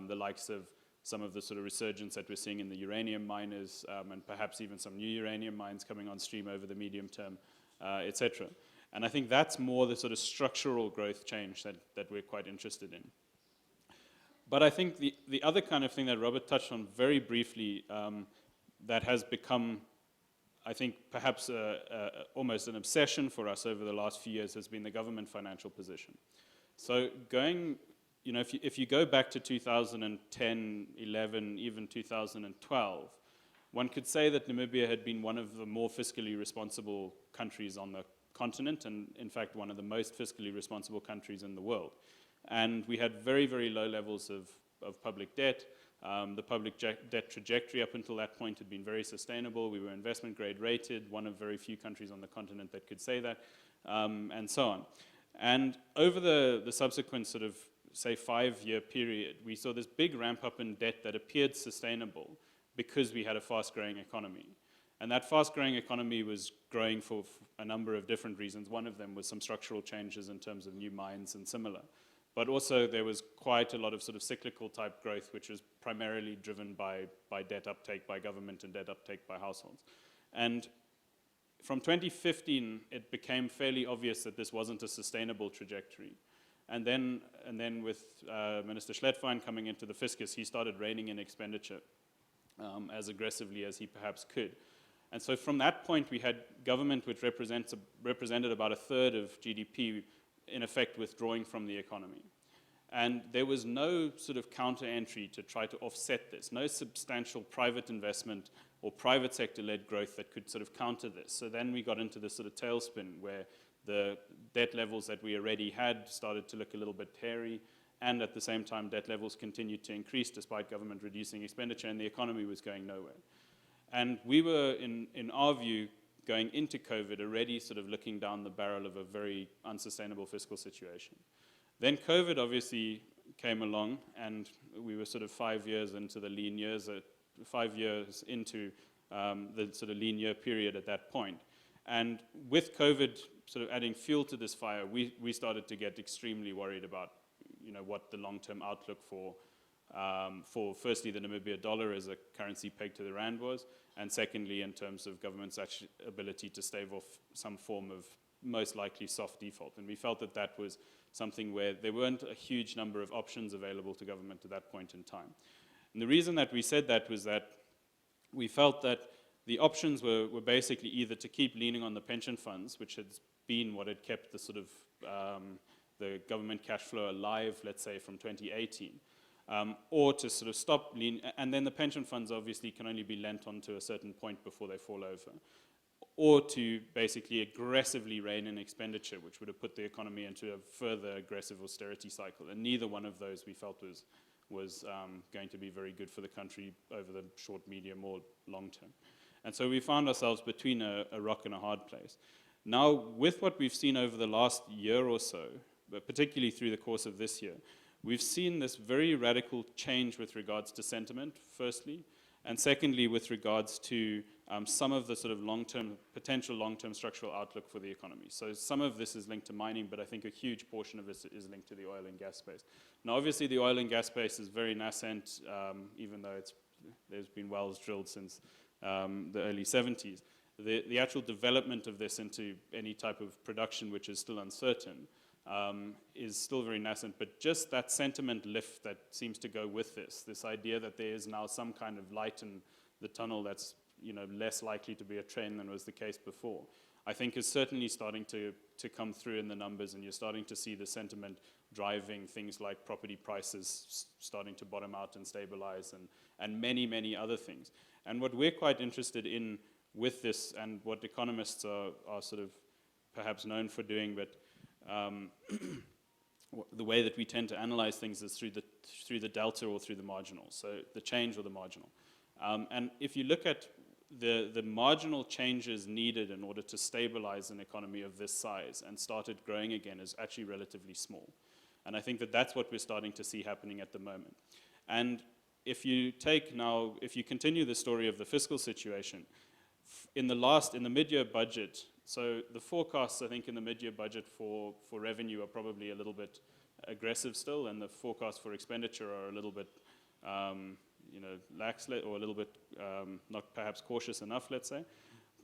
the likes of some of the sort of resurgence that we're seeing in the uranium miners, and perhaps even some new uranium mines coming on stream over the medium term, etc. And I think that's more the sort of structural growth change that we're quite interested in. But I think the other kind of thing that Robert touched on very briefly that has become, I think, perhaps almost an obsession for us over the last few years has been the government financial position. So if you go back to 2010, 11, even 2012, one could say that Namibia had been one of the more fiscally responsible countries on the continent, and in fact one of the most fiscally responsible countries in the world. And we had very, very low levels of public debt. The public debt trajectory up until that point had been very sustainable. We were investment grade rated, one of very few countries on the continent that could say that, and so on. And over the subsequent sort of, say, 5-year period, we saw this big ramp up in debt that appeared sustainable because we had a fast-growing economy. And that fast-growing economy was growing for a number of different reasons. One of them was some structural changes in terms of new mines and similar. But also there was quite a lot of sort of cyclical type growth, which was primarily driven by debt uptake by government and debt uptake by households. And from 2015, it became fairly obvious that this wasn't a sustainable trajectory. And then with Minister Schlettwein coming into the fiscus, he started reining in expenditure as aggressively as he perhaps could. And so from that point, we had government which represented about a third of GDP, in effect withdrawing from the economy. And there was no sort of counter entry to try to offset this, no substantial private investment or private sector-led growth that could sort of counter this. So then we got into this sort of tailspin where the debt levels that we already had started to look a little bit hairy, and at the same time debt levels continued to increase despite government reducing expenditure, and the economy was going nowhere. And we were, in our view, going into COVID already sort of looking down the barrel of a very unsustainable fiscal situation. Then COVID obviously came along, and we were sort of 5 years into the lean years, 5 years into the sort of lean year period at that point. And with COVID sort of adding fuel to this fire, we started to get extremely worried about, you know, what the long-term outlook for firstly the Namibia dollar as a currency pegged to the rand was, and secondly in terms of government's ability to stave off some form of most likely soft default. And we felt that that was something where there weren't a huge number of options available to government at that point in time. And the reason that we said that was that we felt that the options were basically either to keep leaning on the pension funds, which had been what had kept the sort of the government cash flow alive, let's say, from 2018, or to sort of stop lean, and then the pension funds obviously can only be lent on to a certain point before they fall over, or to basically aggressively rein in expenditure, which would have put the economy into a further aggressive austerity cycle. And neither one of those we felt was going to be very good for the country over the short, medium, or long term. And so we found ourselves between a rock and a hard place. Now, with what we've seen over the last year or so, but particularly through the course of this year, we've seen this very radical change with regards to sentiment, firstly, and secondly, with regards to some of the sort of potential long-term structural outlook for the economy. So some of this is linked to mining, but I think a huge portion of this is linked to the oil and gas space. Now, obviously, the oil and gas space is very nascent, even though there's been wells drilled since the early 70s. The actual development of this into any type of production, which is still uncertain, is still very nascent, but just that sentiment lift that seems to go with this idea that there is now some kind of light in the tunnel that's, you know, less likely to be a trend than was the case before, I think is certainly starting to come through in the numbers, and you're starting to see the sentiment driving things like property prices starting to bottom out and stabilize, and many, many other things. And what we're quite interested in with this, and what economists are sort of perhaps known for doing, but the way that we tend to analyze things is through the delta or through the marginal, so the change or the marginal. And if you look at the marginal changes needed in order to stabilize an economy of this size and start it growing again is actually relatively small. And I think that that's what we're starting to see happening at the moment. And if you continue the story of the fiscal situation, in the mid-year budget, so the forecasts, I think, in the mid-year budget for revenue are probably a little bit aggressive still, and the forecasts for expenditure are a little bit, lax, or a little bit not perhaps cautious enough, let's say.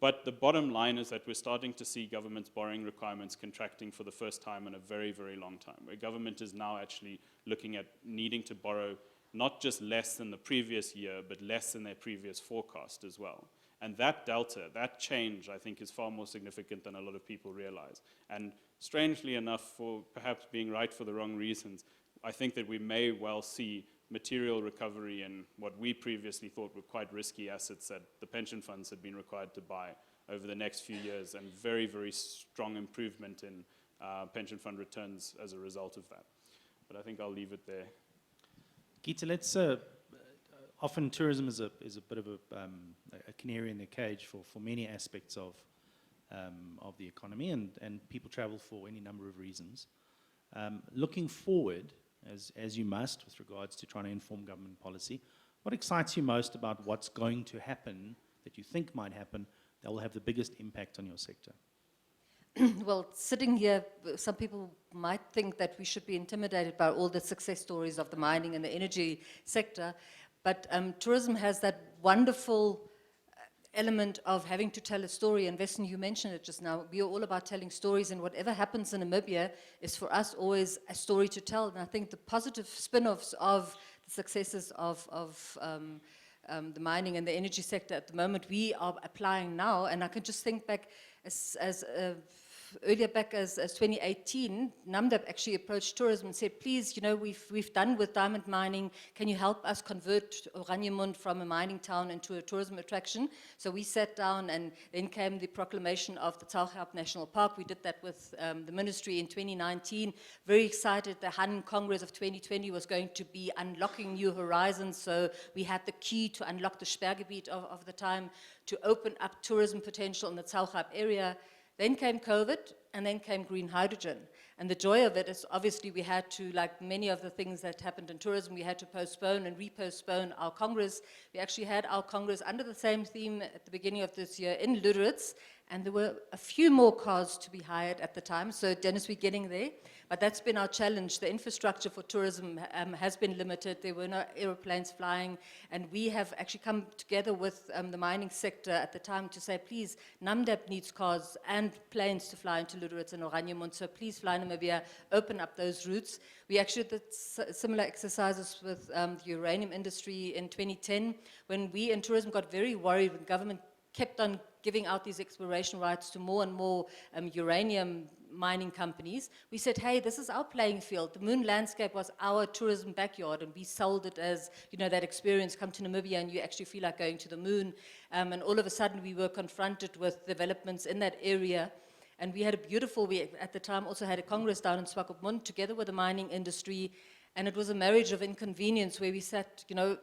But the bottom line is that we're starting to see government's borrowing requirements contracting for the first time in a very, very long time, where government is now actually looking at needing to borrow not just less than the previous year, but less than their previous forecast as well. And that delta, that change, I think, is far more significant than a lot of people realize. And strangely enough, for perhaps being right for the wrong reasons, I think that we may well see material recovery in what we previously thought were quite risky assets that the pension funds had been required to buy over the next few years, and very, very strong improvement in pension fund returns as a result of that. But I think I'll leave it there. Gitta, let's often tourism is a bit of a canary in the cage for many aspects of of the economy, and people travel for any number of reasons. Looking forward, as you must, with regards to trying to inform government policy, what excites you most about what's going to happen, that you think might happen, that will have the biggest impact on your sector? Well, sitting here, some people might think that we should be intimidated by all the success stories of the mining and the energy sector, but tourism has that wonderful element of having to tell a story, and Veston, you mentioned it just now. We are all about telling stories, and whatever happens in Namibia is for us always a story to tell, and I think the positive spin-offs of the successes of the mining and the energy sector at the moment, we are applying now, and I can just think back earlier back as 2018, NAMDAP actually approached tourism and said, please, you know, we've done with diamond mining, can you help us convert Oranjemund from a mining town into a tourism attraction? So we sat down, and then came the proclamation of the Tauchap National Park. We did that with the ministry in 2019. Very excited, the Han Congress of 2020 was going to be unlocking new horizons, so we had the key to unlock the Sperrgebiet of the time, to open up tourism potential in the Tauchap area. Then came COVID, and then came green hydrogen. And the joy of it is, obviously, we had to, like many of the things that happened in tourism, we had to postpone and repostpone our Congress. We actually had our Congress under the same theme at the beginning of this year in Lüderitz, and there were a few more cars to be hired at the time. So, Dennis, we're getting there. But that's been our challenge. The infrastructure for tourism has been limited. There were no aeroplanes flying. And we have actually come together with the mining sector at the time to say, please, NAMDAP needs cars and planes to fly into Lüderitz and Oranjemund. So please fly Namibia, open up those routes. We actually did similar exercises with the uranium industry in 2010, when we in tourism got very worried when government kept on giving out these exploration rights to more and more uranium mining companies. We said, hey, this is our playing field. The moon landscape was our tourism backyard, and we sold it as, you know, that experience, come to Namibia and you actually feel like going to the moon. And all of a sudden we were confronted with developments in that area. And we had a beautiful, we at the time also had a congress down in Swakopmund together with the mining industry. And it was a marriage of inconvenience where we said, you know,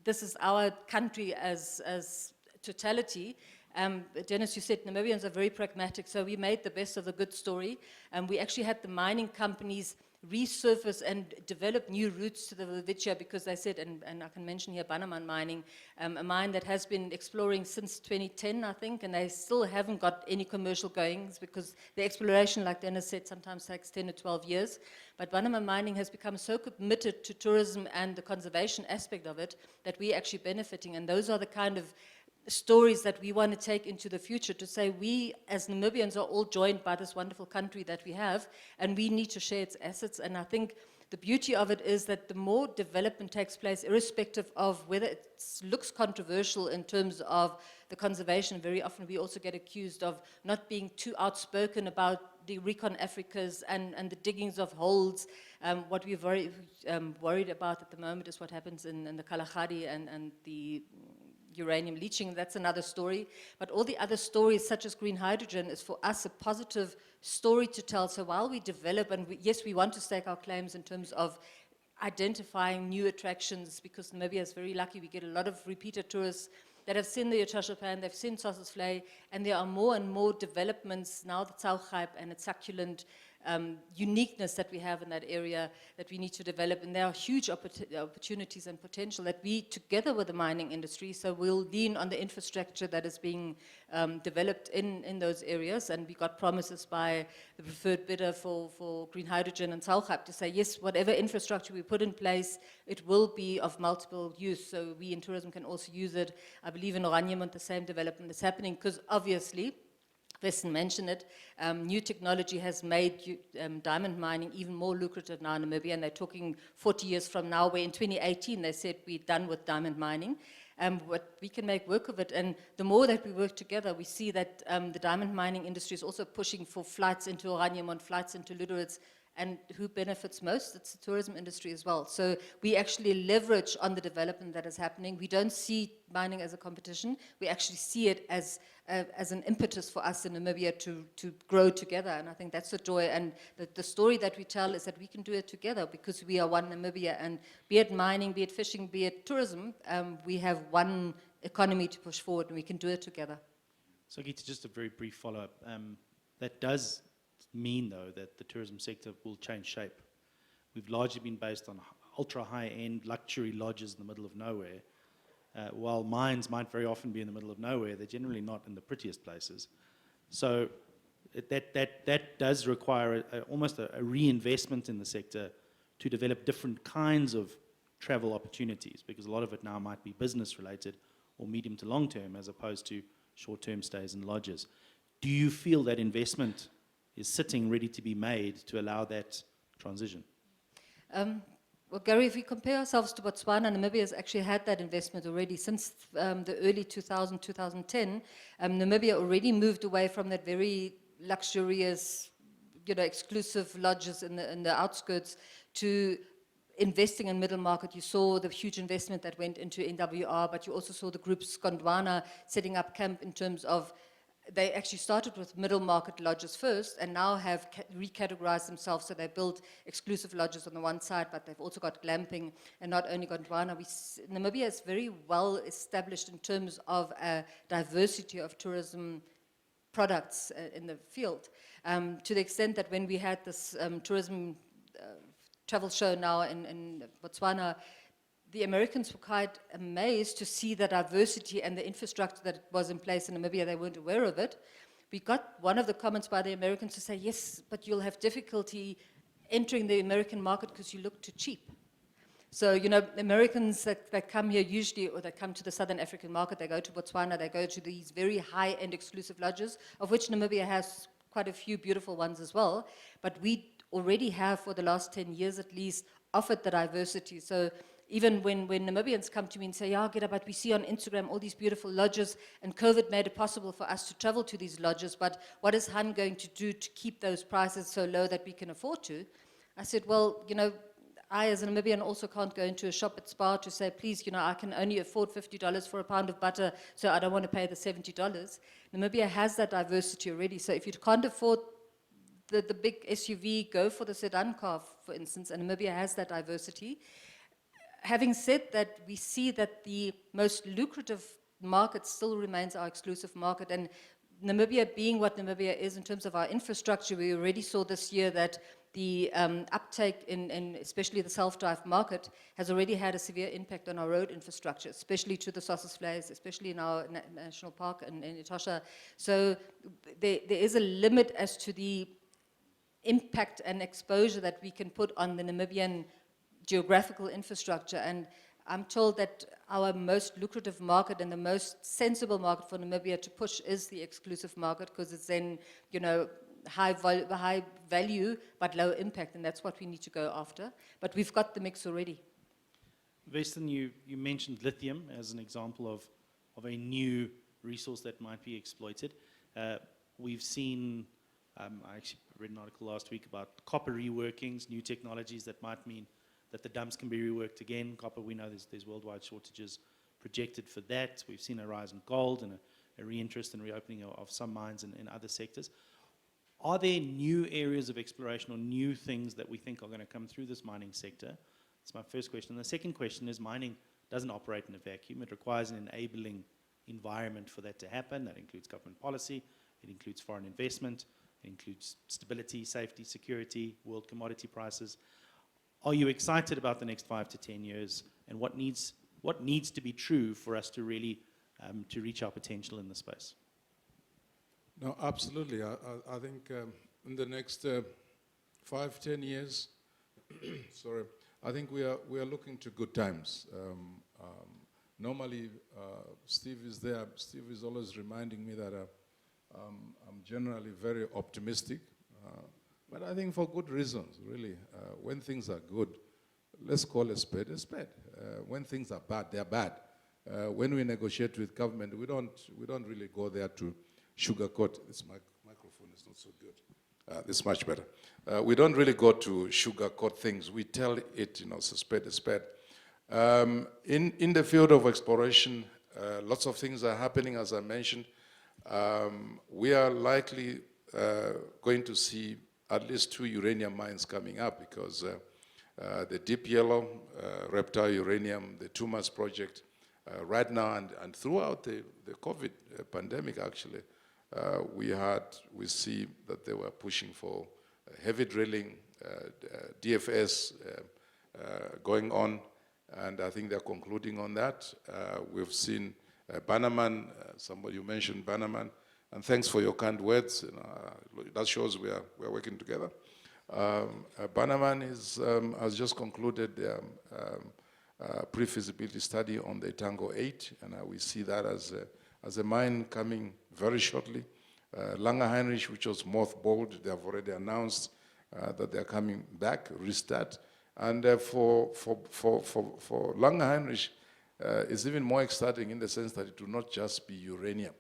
this is our country as totality. Dennis, you said Namibians are very pragmatic, so we made the best of the good story. We actually had the mining companies resurface and develop new routes to the Welwitschia, because they said, and I can mention here Bannerman mining, a mine that has been exploring since 2010, I think, and they still haven't got any commercial goings, because the exploration, like Dennis said, sometimes takes 10 or 12 years. But Bannerman mining has become so committed to tourism and the conservation aspect of it that we're actually benefiting, and those are the kind of stories that we want to take into the future, to say we as Namibians are all joined by this wonderful country that we have, and we need to share its assets. And I think the beauty of it is that the more development takes place, irrespective of whether it looks controversial in terms of the conservation, very often we also get accused of not being too outspoken about the Recon Africas and the diggings of holes. What we're very worried about at the moment is what happens in the Kalahari and the uranium leaching. That's another story. But all the other stories, such as green hydrogen, is for us a positive story to tell. So while we develop, and yes, we want to stake our claims in terms of identifying new attractions, because Namibia is very lucky. We get a lot of repeated tourists that have seen the Etoshapan, they've seen Sossusvlei, and there are more and more developments now, the Tauchap and its succulent uniqueness that we have in that area that we need to develop. And there are huge opportunities and potential that we, together with the mining industry, so we'll lean on the infrastructure that is being developed in those areas. And we got promises by the preferred bidder for green hydrogen and Tauchap to say, yes, whatever infrastructure we put in place, it will be of multiple use. So we in tourism can also use it. I believe in Oranjemund the same development is happening, because obviously, Veston mentioned it, new technology has made diamond mining even more lucrative now in Namibia, and they're talking 40 years from now, where in 2018 they said we're done with diamond mining. But we can make work of it, and the more that we work together, we see that the diamond mining industry is also pushing for flights into Oranjemund, flights into Lüderitz, and who benefits most? It's the tourism industry as well. So we actually leverage on the development that is happening. We don't see mining as a competition. We actually see it as an impetus for us in Namibia to grow together. And I think that's the joy. And the story that we tell is that we can do it together, because we are one Namibia. And be it mining, be it fishing, be it tourism, we have one economy to push forward, and we can do it together. So Gitta, just a very brief follow-up. That does mean, though, that the tourism sector will change shape. We've largely been based on ultra-high-end luxury lodges in the middle of nowhere. While mines might very often be in the middle of nowhere, they're generally not in the prettiest places. So that does require almost a reinvestment in the sector to develop different kinds of travel opportunities, because a lot of it now might be business-related or medium to long-term as opposed to short-term stays in lodges. Do you feel that investment is sitting ready to be made to allow that transition? Well, Gary, if we compare ourselves to Botswana, Namibia has actually had that investment already since the early 2010. Namibia already moved away from that very luxurious, exclusive lodges in the outskirts to investing in middle market. You saw the huge investment that went into NWR, but you also saw the groups Gondwana setting up camp in terms of, they actually started with middle market lodges first and now have recategorized themselves. So they built exclusive lodges on the one side, but they've also got glamping, and not only Gondwana. Namibia is very well established in terms of a diversity of tourism products in the field. To the extent that when we had this tourism travel show now in Botswana, the Americans were quite amazed to see the diversity and the infrastructure that was in place in Namibia. They weren't aware of it. We got one of the comments by the Americans to say, yes, but you'll have difficulty entering the American market because you look too cheap. So, Americans that come here usually, or that come to the Southern African market, they go to Botswana, they go to these very high-end exclusive lodges, of which Namibia has quite a few beautiful ones as well. But we already have, for the last 10 years at least, offered the diversity. So even when Namibians come to me and say, yeah, Gitta, but we see on Instagram all these beautiful lodges, and COVID made it possible for us to travel to these lodges, but what is Han going to do to keep those prices so low that we can afford to? I said, well, I as a Namibian also can't go into a shop at Spar to say, please, I can only afford $50 for a pound of butter, so I don't want to pay the $70. Namibia has that diversity already. So if you can't afford the big SUV, go for the sedan car, for instance, and Namibia has that diversity. Having said that, we see that the most lucrative market still remains our exclusive market, and Namibia being what Namibia is in terms of our infrastructure, we already saw this year that the uptake in especially the self-drive market has already had a severe impact on our road infrastructure, especially to the Sossusvleis, especially in our national park in Etosha. So there is a limit as to the impact and exposure that we can put on the Namibian geographical infrastructure. And I'm told that our most lucrative market and the most sensible market for Namibia to push is the exclusive market, because it's then, high value but low impact, and that's what we need to go after. But we've got the mix already. Veston, you mentioned lithium as an example of a new resource that might be exploited. We've seen, I actually read an article last week about copper reworkings, new technologies that might mean that the dumps can be reworked again. Copper, we know there's worldwide shortages projected for that. We've seen a rise in gold and a reinterest and reopening of some mines in other sectors. Are there new areas of exploration or new things that we think are going to come through this mining sector? That's my first question. And the second question is, mining doesn't operate in a vacuum. It requires an enabling environment for that to happen. That includes government policy. It includes foreign investment. It includes stability, safety, security, world commodity prices. Are you excited about the next 5 to 10 years, and what needs to be true for us to really to reach our potential in the space? No, absolutely. I think in the next 5, 10 years, sorry, I think we are looking to good times. Normally, Steve is there. Steve is always reminding me that I'm generally very optimistic. But I think for good reasons, really. When things are good, let's call a spade a spade. When things are bad, they're bad. When we negotiate with government, we don't really go there to sugarcoat. This microphone is not so good. This is much better. We don't really go to sugarcoat things. We tell it, it's a spade a spade. In the field of exploration, lots of things are happening, as I mentioned. We are likely going to see at least 2 uranium mines coming up, because the Deep Yellow, Reptile Uranium, the Tumas project, right now and throughout the COVID pandemic, actually, we see that they were pushing for heavy drilling, DFS going on, and I think they're concluding on that. We've seen Bannerman, somebody you mentioned Bannerman, and thanks for your kind words. That shows we are working together. Bannerman has just concluded their pre-feasibility study on the Tango 8, and we see that as a mine coming very shortly. Langer Heinrich, which was mothballed, they have already announced that they're coming back, restart. And for Langer Heinrich, it's even more exciting in the sense that it will not just be uranium,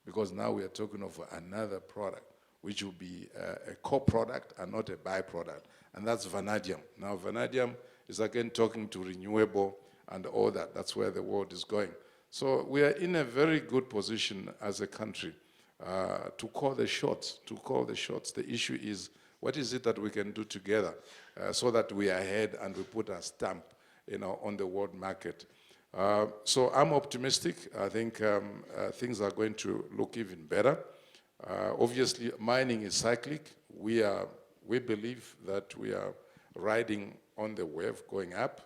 because now we are talking of another product, which will be a co-product and not a byproduct, and that's vanadium. Now, vanadium is again talking to renewable and all that. That's where the world is going. So we are in a very good position as a country to call the shots, The issue is, what is it that we can do together so that we are ahead and we put a stamp, on the world market? So I'm optimistic. I think things are going to look even better. Obviously, mining is cyclic. We believe that we are riding on the wave going up.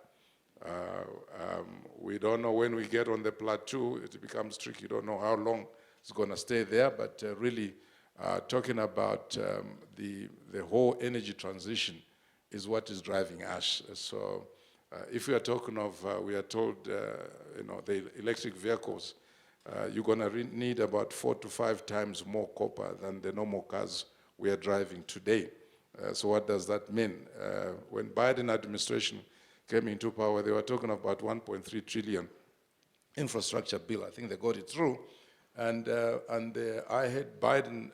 We don't know when we get on the plateau, it becomes tricky. You don't know how long it's going to stay there, but really talking about the whole energy transition is what is driving us. So if we are talking of, we are told, the electric vehicles, you're going to need about 4 to 5 times more copper than the normal cars we are driving today. So what does that mean? When Biden administration came into power, they were talking about 1.3 trillion infrastructure bill. I think they got it through. And I heard Biden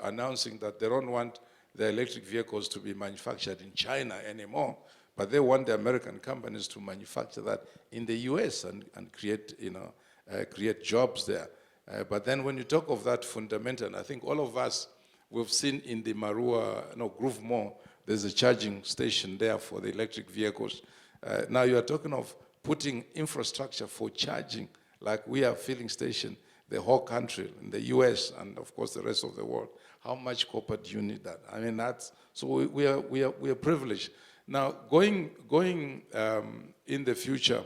announcing that they don't want the electric vehicles to be manufactured in China anymore, but they want the American companies to manufacture that in the US and create, create jobs there. But then when you talk of that fundamental, I think all of us, we've seen in the Groove Mall, there's a charging station there for the electric vehicles. Now you are talking of putting infrastructure for charging, like we have filling station, the whole country, in the US and of course the rest of the world. How much copper do you need that? I mean, so we are privileged. Now, going in the future,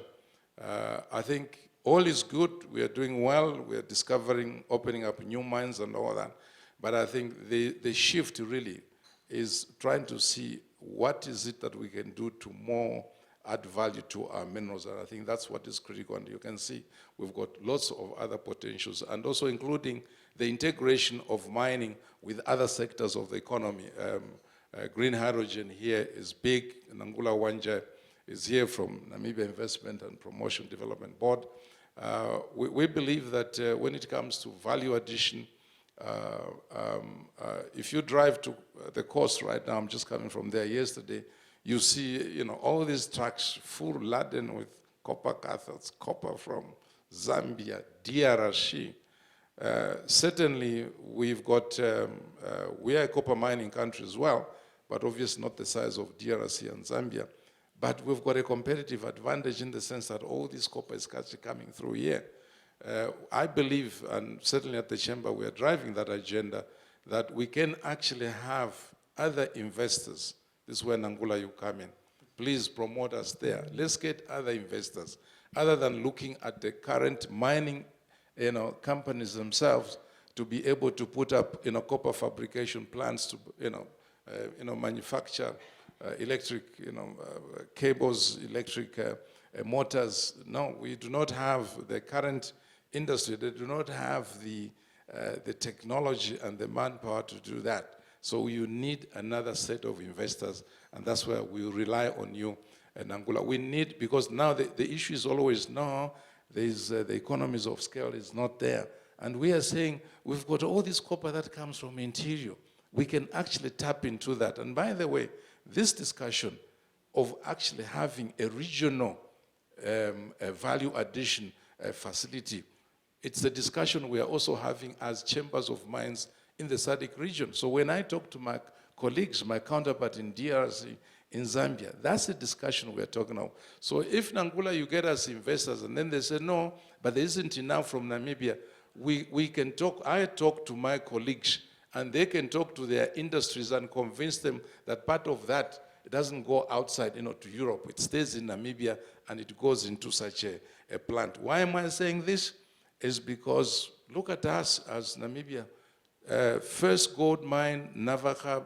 I think all is good. We are doing well. We are discovering, opening up new mines and all that. But I think the shift really is trying to see what is it that we can do to more add value to our minerals. And I think that's what is critical. And you can see we've got lots of other potentials, and also including the integration of mining with other sectors of the economy. Green hydrogen here is big. Nangula Wanja is here from Namibia Investment and Promotion Development Board. We believe that when it comes to value addition, if you drive to the coast right now, I'm just coming from there yesterday, you see, all these trucks full laden with copper cathodes, copper from Zambia, DRC. Certainly, we've got, we are a copper mining country as well, but obviously not the size of DRC and Zambia. But we've got a competitive advantage in the sense that all this copper is actually coming through here. I believe, and certainly at the Chamber, we are driving that agenda, that we can actually have other investors. This is where Nangula, you come in. Please promote us there. Let's get other investors, other than looking at the current mining companies themselves, to be able to put up copper fabrication plants to manufacture electric cables, electric motors. No, we do not have the current industry. They do not have the technology and the manpower to do that. So you need another set of investors, and that's where we rely on you, Nangula. We need, because now the issue is always, no, there's the economies of scale is not there. And we are saying, we've got all this copper that comes from interior. We can actually tap into that. And by the way, this discussion of actually having a regional value addition facility, it's a discussion we are also having as chambers of mines in the SADC region. So when I talk to my colleagues, my counterpart in DRC, in Zambia, that's the discussion we are talking about. So if Nangula, you get us investors, and then they say, no, but there isn't enough from Namibia, we can talk, I talk to my colleagues, and they can talk to their industries and convince them that part of that doesn't go outside, to Europe. It stays in Namibia and it goes into such a plant. Why am I saying this? Is because look at us as Namibia. First gold mine, Navahab,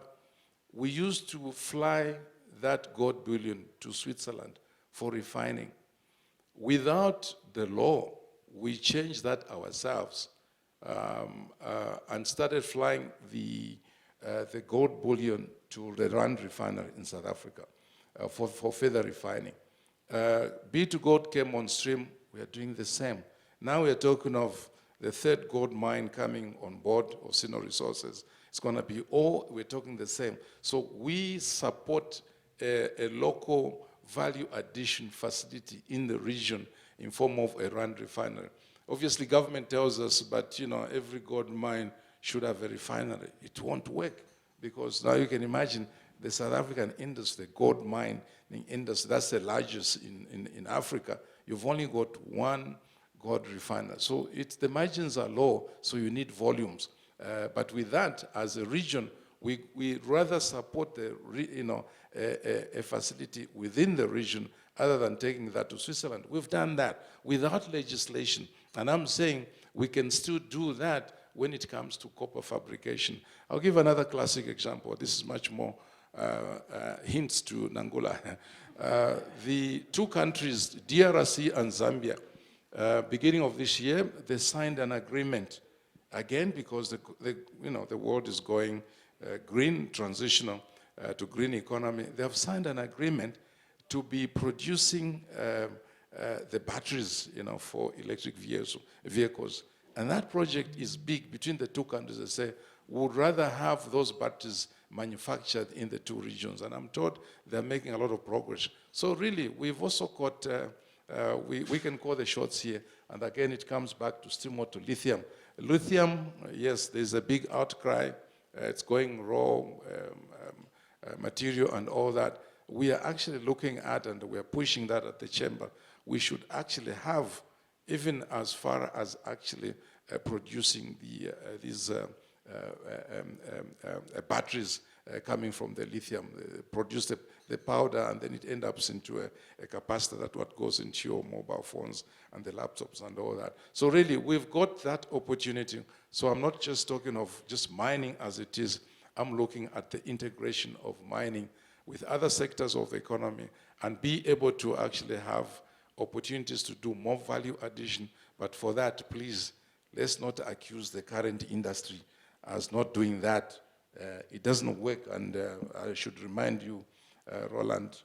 we used to fly that gold bullion to Switzerland for refining. Without the law, we changed that ourselves and started flying the gold bullion to the Rand refinery in South Africa for further refining. B2 Gold came on stream, we are doing the same. Now we are talking of the third gold mine coming on board of Sino Resources. It's going to be all, we're talking the same. So we support a local value addition facility in the region in form of a Rand refinery. Obviously, government tells us, but every gold mine should have a refinery. It won't work because now you can imagine the South African industry, the gold mining industry, that's the largest in Africa. You've only got one gold refiner. So the margins are low, so you need volumes. But with that, as a region, we rather support a facility within the region other than taking that to Switzerland. We've done that without legislation. And I'm saying we can still do that when it comes to copper fabrication. I'll give another classic example. This is much more hints to Nangula. The two countries, DRC and Zambia, beginning of this year, they signed an agreement. Again, because the world is going green, transitional to green economy. They have signed an agreement to be producing the batteries, for electric vehicles. And that project is big between the two countries. They say, we would rather have those batteries manufactured in the two regions. And I'm told they're making a lot of progress. So really, we've also got, we can call the shots here. And again, it comes back to still more to lithium. Lithium, yes, there's a big outcry. It's going raw material and all that. We are actually looking at, and we are pushing that at the chamber. We should actually have, even as far as actually producing these batteries coming from the lithium, produce the powder, and then it ends up into a capacitor that what goes into your mobile phones and the laptops and all that. So really, we've got that opportunity. So I'm not just talking of just mining as it is. I'm looking at the integration of mining with other sectors of the economy and be able to actually have opportunities to do more value addition. But for that, please, let's not accuse the current industry as not doing that. It doesn't work, and I should remind you, Rowland,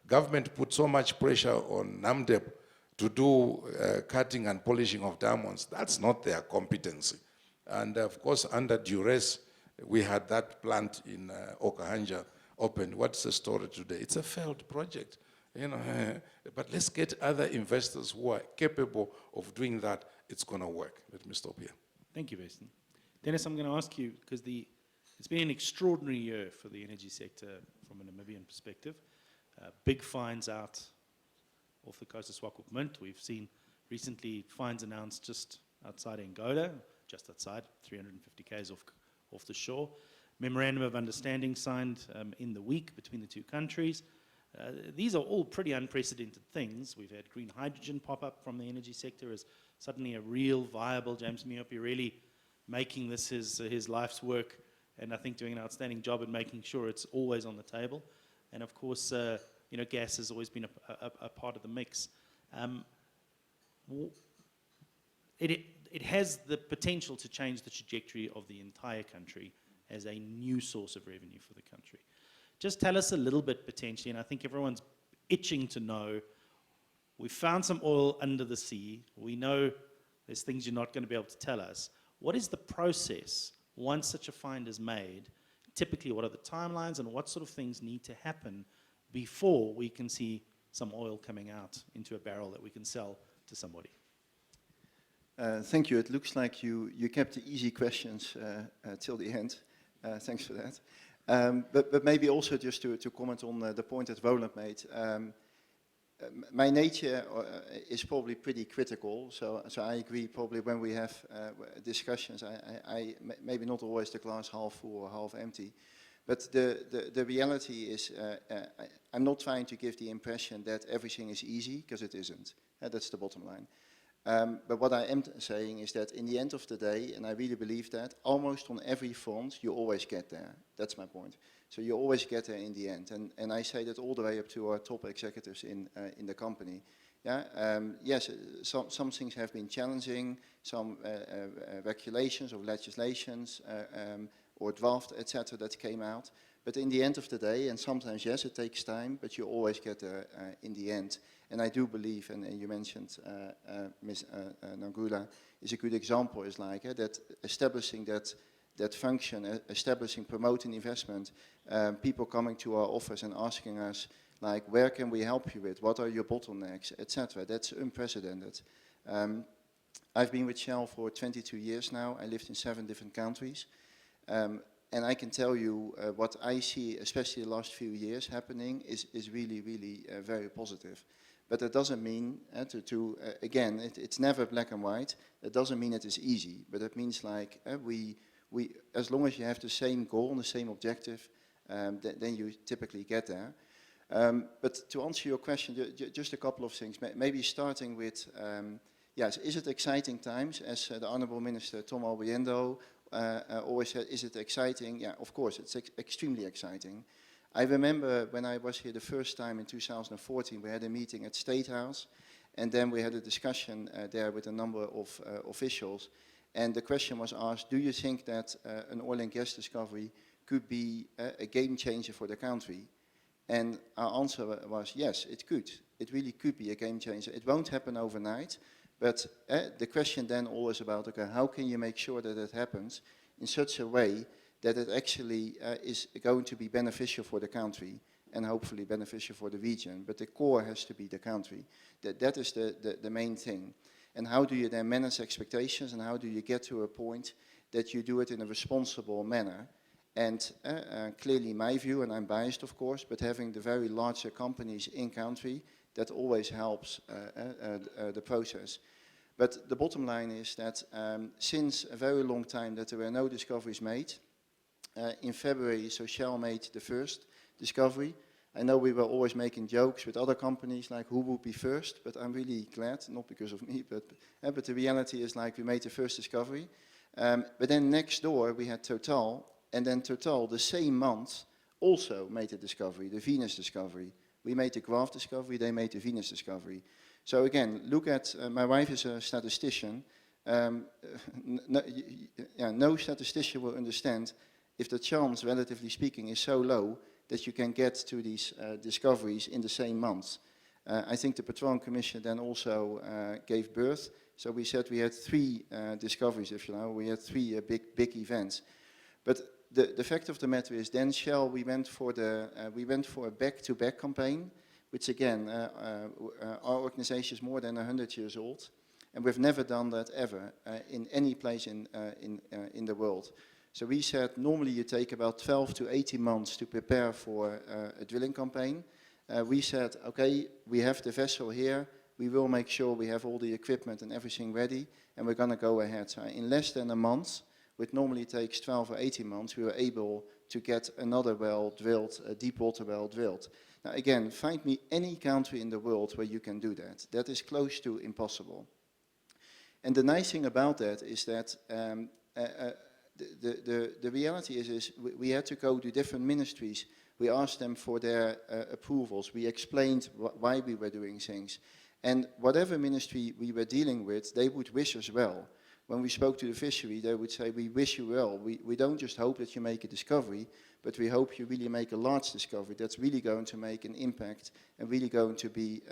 government put so much pressure on NAMDEP to do cutting and polishing of diamonds. That's not their competency. And of course, under duress, we had that plant in Okahanja opened. What's the story today? It's a failed project. But let's get other investors who are capable of doing that. It's going to work. Let me stop here. Thank you, Veston. Dennis, I'm going to ask you, because it's been an extraordinary year for the energy sector from a Namibian perspective. Big fines out off the coast of Swakopmund. We've seen recently fines announced just outside Angola, just outside, 350 k's off the shore. Memorandum of understanding signed in the week between the two countries. These are all pretty unprecedented things. We've had green hydrogen pop up from the energy sector as suddenly a real viable, James Miopi really making this his life's work, and I think doing an outstanding job at making sure it's always on the table. And of course, gas has always been a part of the mix. It has the potential to change the trajectory of the entire country as a new source of revenue for the country. Just tell us a little bit potentially, and I think everyone's itching to know, we found some oil under the sea. We know there's things you're not going to be able to tell us. What is the process once such a find is made? Typically, what are the timelines and what sort of things need to happen before we can see some oil coming out into a barrel that we can sell to somebody? Thank you. It looks like you kept the easy questions till the end. Thanks for that. But maybe also just to comment on the point that Rowland made. my nature is probably pretty critical, so I agree probably when we have discussions, maybe not always the glass half full or half empty, but the reality is I'm not trying to give the impression that everything is easy, because it isn't. That's the bottom line. But what I am saying is that in the end of the day, and I really believe that, almost on every front, you always get there. That's my point. So you always get there in the end. And I say that all the way up to our top executives in the company. Yeah? Yes, some things have been challenging, some regulations or legislations or draft, etc. that came out. But in the end of the day, and sometimes, yes, it takes time, but you always get there in the end. And I do believe, and you mentioned Ms. Nangula is a good example, is like that establishing that function, establishing, promoting investment, people coming to our office and asking us, like, where can we help you with? What are your bottlenecks, etc. That's unprecedented. I've been with Shell for 22 years now. I lived in 7 different countries. And I can tell you what I see, especially the last few years happening, is really, really very positive. But that doesn't mean, again, it's never black and white. That doesn't mean it is easy. But it means like we, as long as you have the same goal and the same objective, then you typically get there. But to answer your question, just a couple of things. Maybe starting with, yes, is it exciting times? As the Honourable Minister Tom Albiendo always said, is it exciting? Yeah, of course, it's extremely exciting. I remember when I was here the first time in 2014, we had a meeting at State House, and then we had a discussion there with a number of officials, and the question was asked, do you think that an oil and gas discovery could be a game changer for the country? And our answer was, yes, it could. It really could be a game changer. It won't happen overnight, but the question then always about, okay, how can you make sure that it happens in such a way that it actually is going to be beneficial for the country and hopefully beneficial for the region. But the core has to be the country. That is the main thing. And how do you then manage expectations, and how do you get to a point that you do it in a responsible manner? And clearly my view, and I'm biased of course, but having the very larger companies in country, that always helps the process. But the bottom line is that since a very long time that there were no discoveries made, in February, so Shell made the first discovery. I know we were always making jokes with other companies like who would be first, but I'm really glad, not because of me, but the reality is like we made the first discovery. But then next door we had Total, and then Total the same month also made a discovery, the Venus discovery. We made the Graf discovery, they made the Venus discovery. So again, look at, my wife is a statistician. No statistician will understand if the chance, relatively speaking, is so low that you can get to these discoveries in the same month. I think the Petroleum Commission then also gave birth. So we said we had 3 discoveries, if you know, we had 3 big events. But the fact of the matter is, then Shell, we went for a back-to-back campaign, which again, our organization is more than 100 years old, and we've never done that ever in any place in the world. So we said normally you take about 12 to 18 months to prepare for a drilling campaign. We said, okay, we have the vessel here, we will make sure we have all the equipment and everything ready, and we're going to go ahead. So in less than a month, which normally takes 12 or 18 months, we were able to get another well drilled, a deep water well drilled. Now again, find me any country in the world where you can do that. That is close to impossible. And the nice thing about that is that the reality is we had to go to different ministries. We asked them for their approvals. We explained why we were doing things. And whatever ministry we were dealing with, they would wish us well. When we spoke to the fishery, they would say, we wish you well. We don't just hope that you make a discovery, but we hope you really make a large discovery that's really going to make an impact and really going to be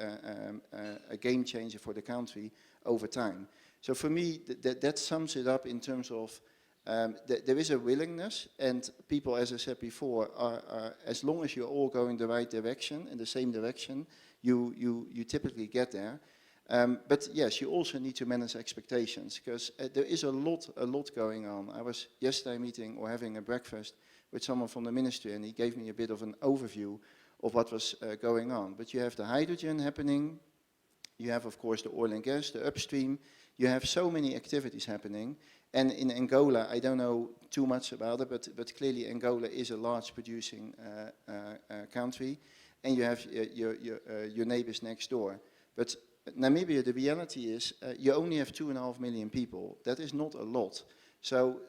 a game changer for the country over time. So for me, that sums it up in terms of there is a willingness, and people, as I said before, are as long as you're all going the right direction, in the same direction, you typically get there. But yes, you also need to manage expectations, because there is a lot going on. I was yesterday meeting or having a breakfast with someone from the ministry, and he gave me a bit of an overview of what was going on. But you have the hydrogen happening, you have of course the oil and gas, the upstream, you have so many activities happening. And in Angola, I don't know too much about it, but clearly Angola is a large producing country, and you have your neighbors next door. But Namibia, the reality is, you only have 2.5 million people. That is not a lot. So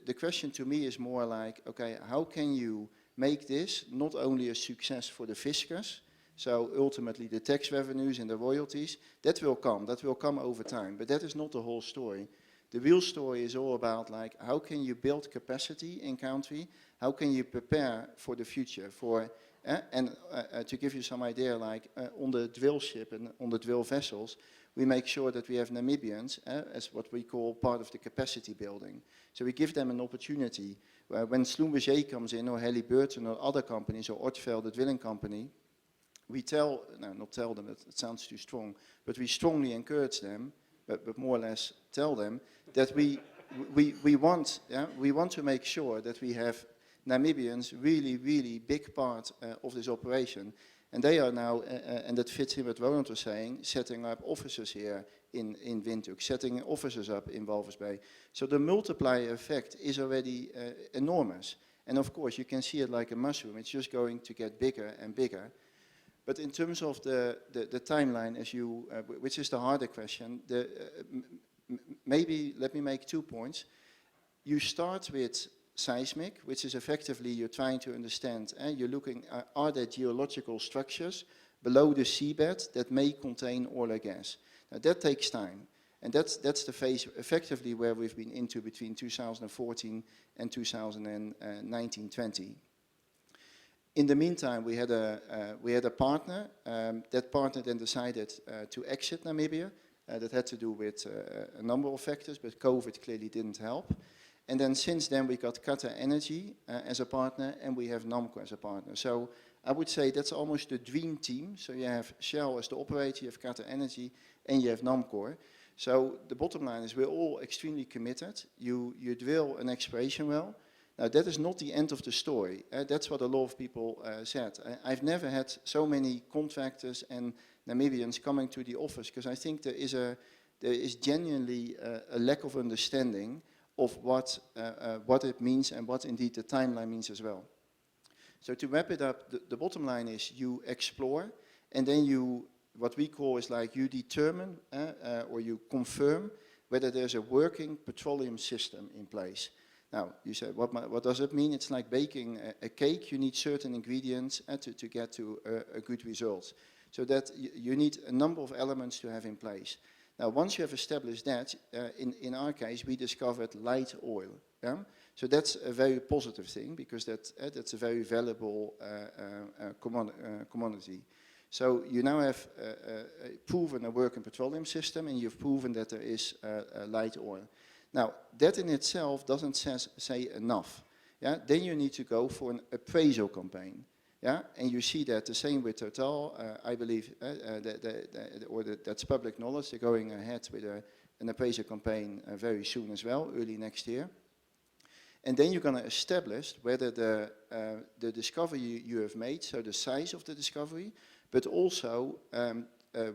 the question to me is more like, okay, how can you make this not only a success for the fiscus, so ultimately the tax revenues and the royalties, that will come over time, but that is not the whole story. The real story is all about like, how can you build capacity in country, how can you prepare for the future, to give you some idea, like on the drill ship and on the drill vessels, we make sure that we have Namibians as what we call part of the capacity building. So we give them an opportunity. When Schlumberger comes in, or Halliburton, or other companies, or Ortveld, the drilling company, we not tell them, it sounds too strong, but we strongly encourage them, but more or less tell them that we want to make sure that we have Namibians really, really big part of this operation. And they are now, and that fits in what Rowland was saying, setting up offices here in Windhoek, setting offices up in Walvis Bay. So the multiplier effect is already enormous. And of course, you can see it like a mushroom. It's just going to get bigger and bigger. But in terms of the timeline, which is the harder question, maybe let me make 2 points. You start with seismic, which is effectively you're trying to understand, you're looking, are there geological structures below the seabed that may contain oil or gas? Now that takes time, and that's the phase effectively where we've been into between 2014 and 2019-20. In the meantime, we had a partner. That partner then decided to exit Namibia. That had to do with a number of factors, but COVID clearly didn't help. And then since then we got Qatar Energy as a partner, and we have Namco as a partner. So I would say that's almost the dream team. So you have Shell as the operator, you have Qatar Energy, and you have Namco. So the bottom line is we're all extremely committed. You drill an exploration well. Now that is not the end of the story. That's what a lot of people said. I've never had so many contractors and Namibians coming to the office, because I think there is genuinely a lack of understanding of what it means and what indeed the timeline means as well. So to wrap it up, the bottom line is you explore, and then what we call is like you determine or you confirm whether there's a working petroleum system in place. Now, you said, what does it mean? It's like baking a cake. You need certain ingredients to get to a good result. So that you need a number of elements to have in place. Now, once you have established that, in our case, we discovered light oil. Yeah? So that's a very positive thing, because that's a very valuable commodity. So you now have proven a working petroleum system, and you've proven that there is light oil. Now, that in itself doesn't say enough. Yeah? Then you need to go for an appraisal campaign. Yeah? And you see that the same with Total, I believe, that's public knowledge. They're going ahead with an appraisal campaign very soon as well, early next year. And then you're going to establish whether the discovery you have made, so the size of the discovery, but also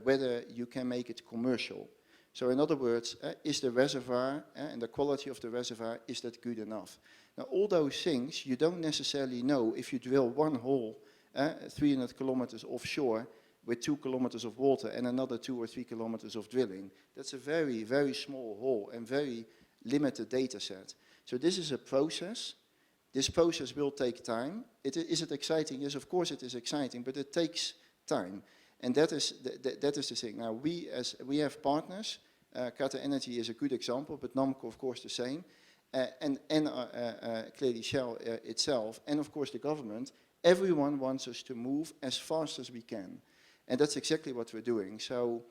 whether you can make it commercial. So in other words, is the reservoir and the quality of the reservoir, is that good enough? Now all those things you don't necessarily know if you drill one hole 300 kilometers offshore with 2 kilometers of water and another 2 or 3 kilometers of drilling. That's a very, very small hole and very limited data set. So this is a process. This process will take time. Is it exciting? Yes, of course it is exciting, but it takes time. And that is the thing. Now we have partners. Qatar Energy is a good example, but Namco of course the same. And clearly Shell itself, and of course the government. Everyone wants us to move as fast as we can. And that's exactly what we're doing. So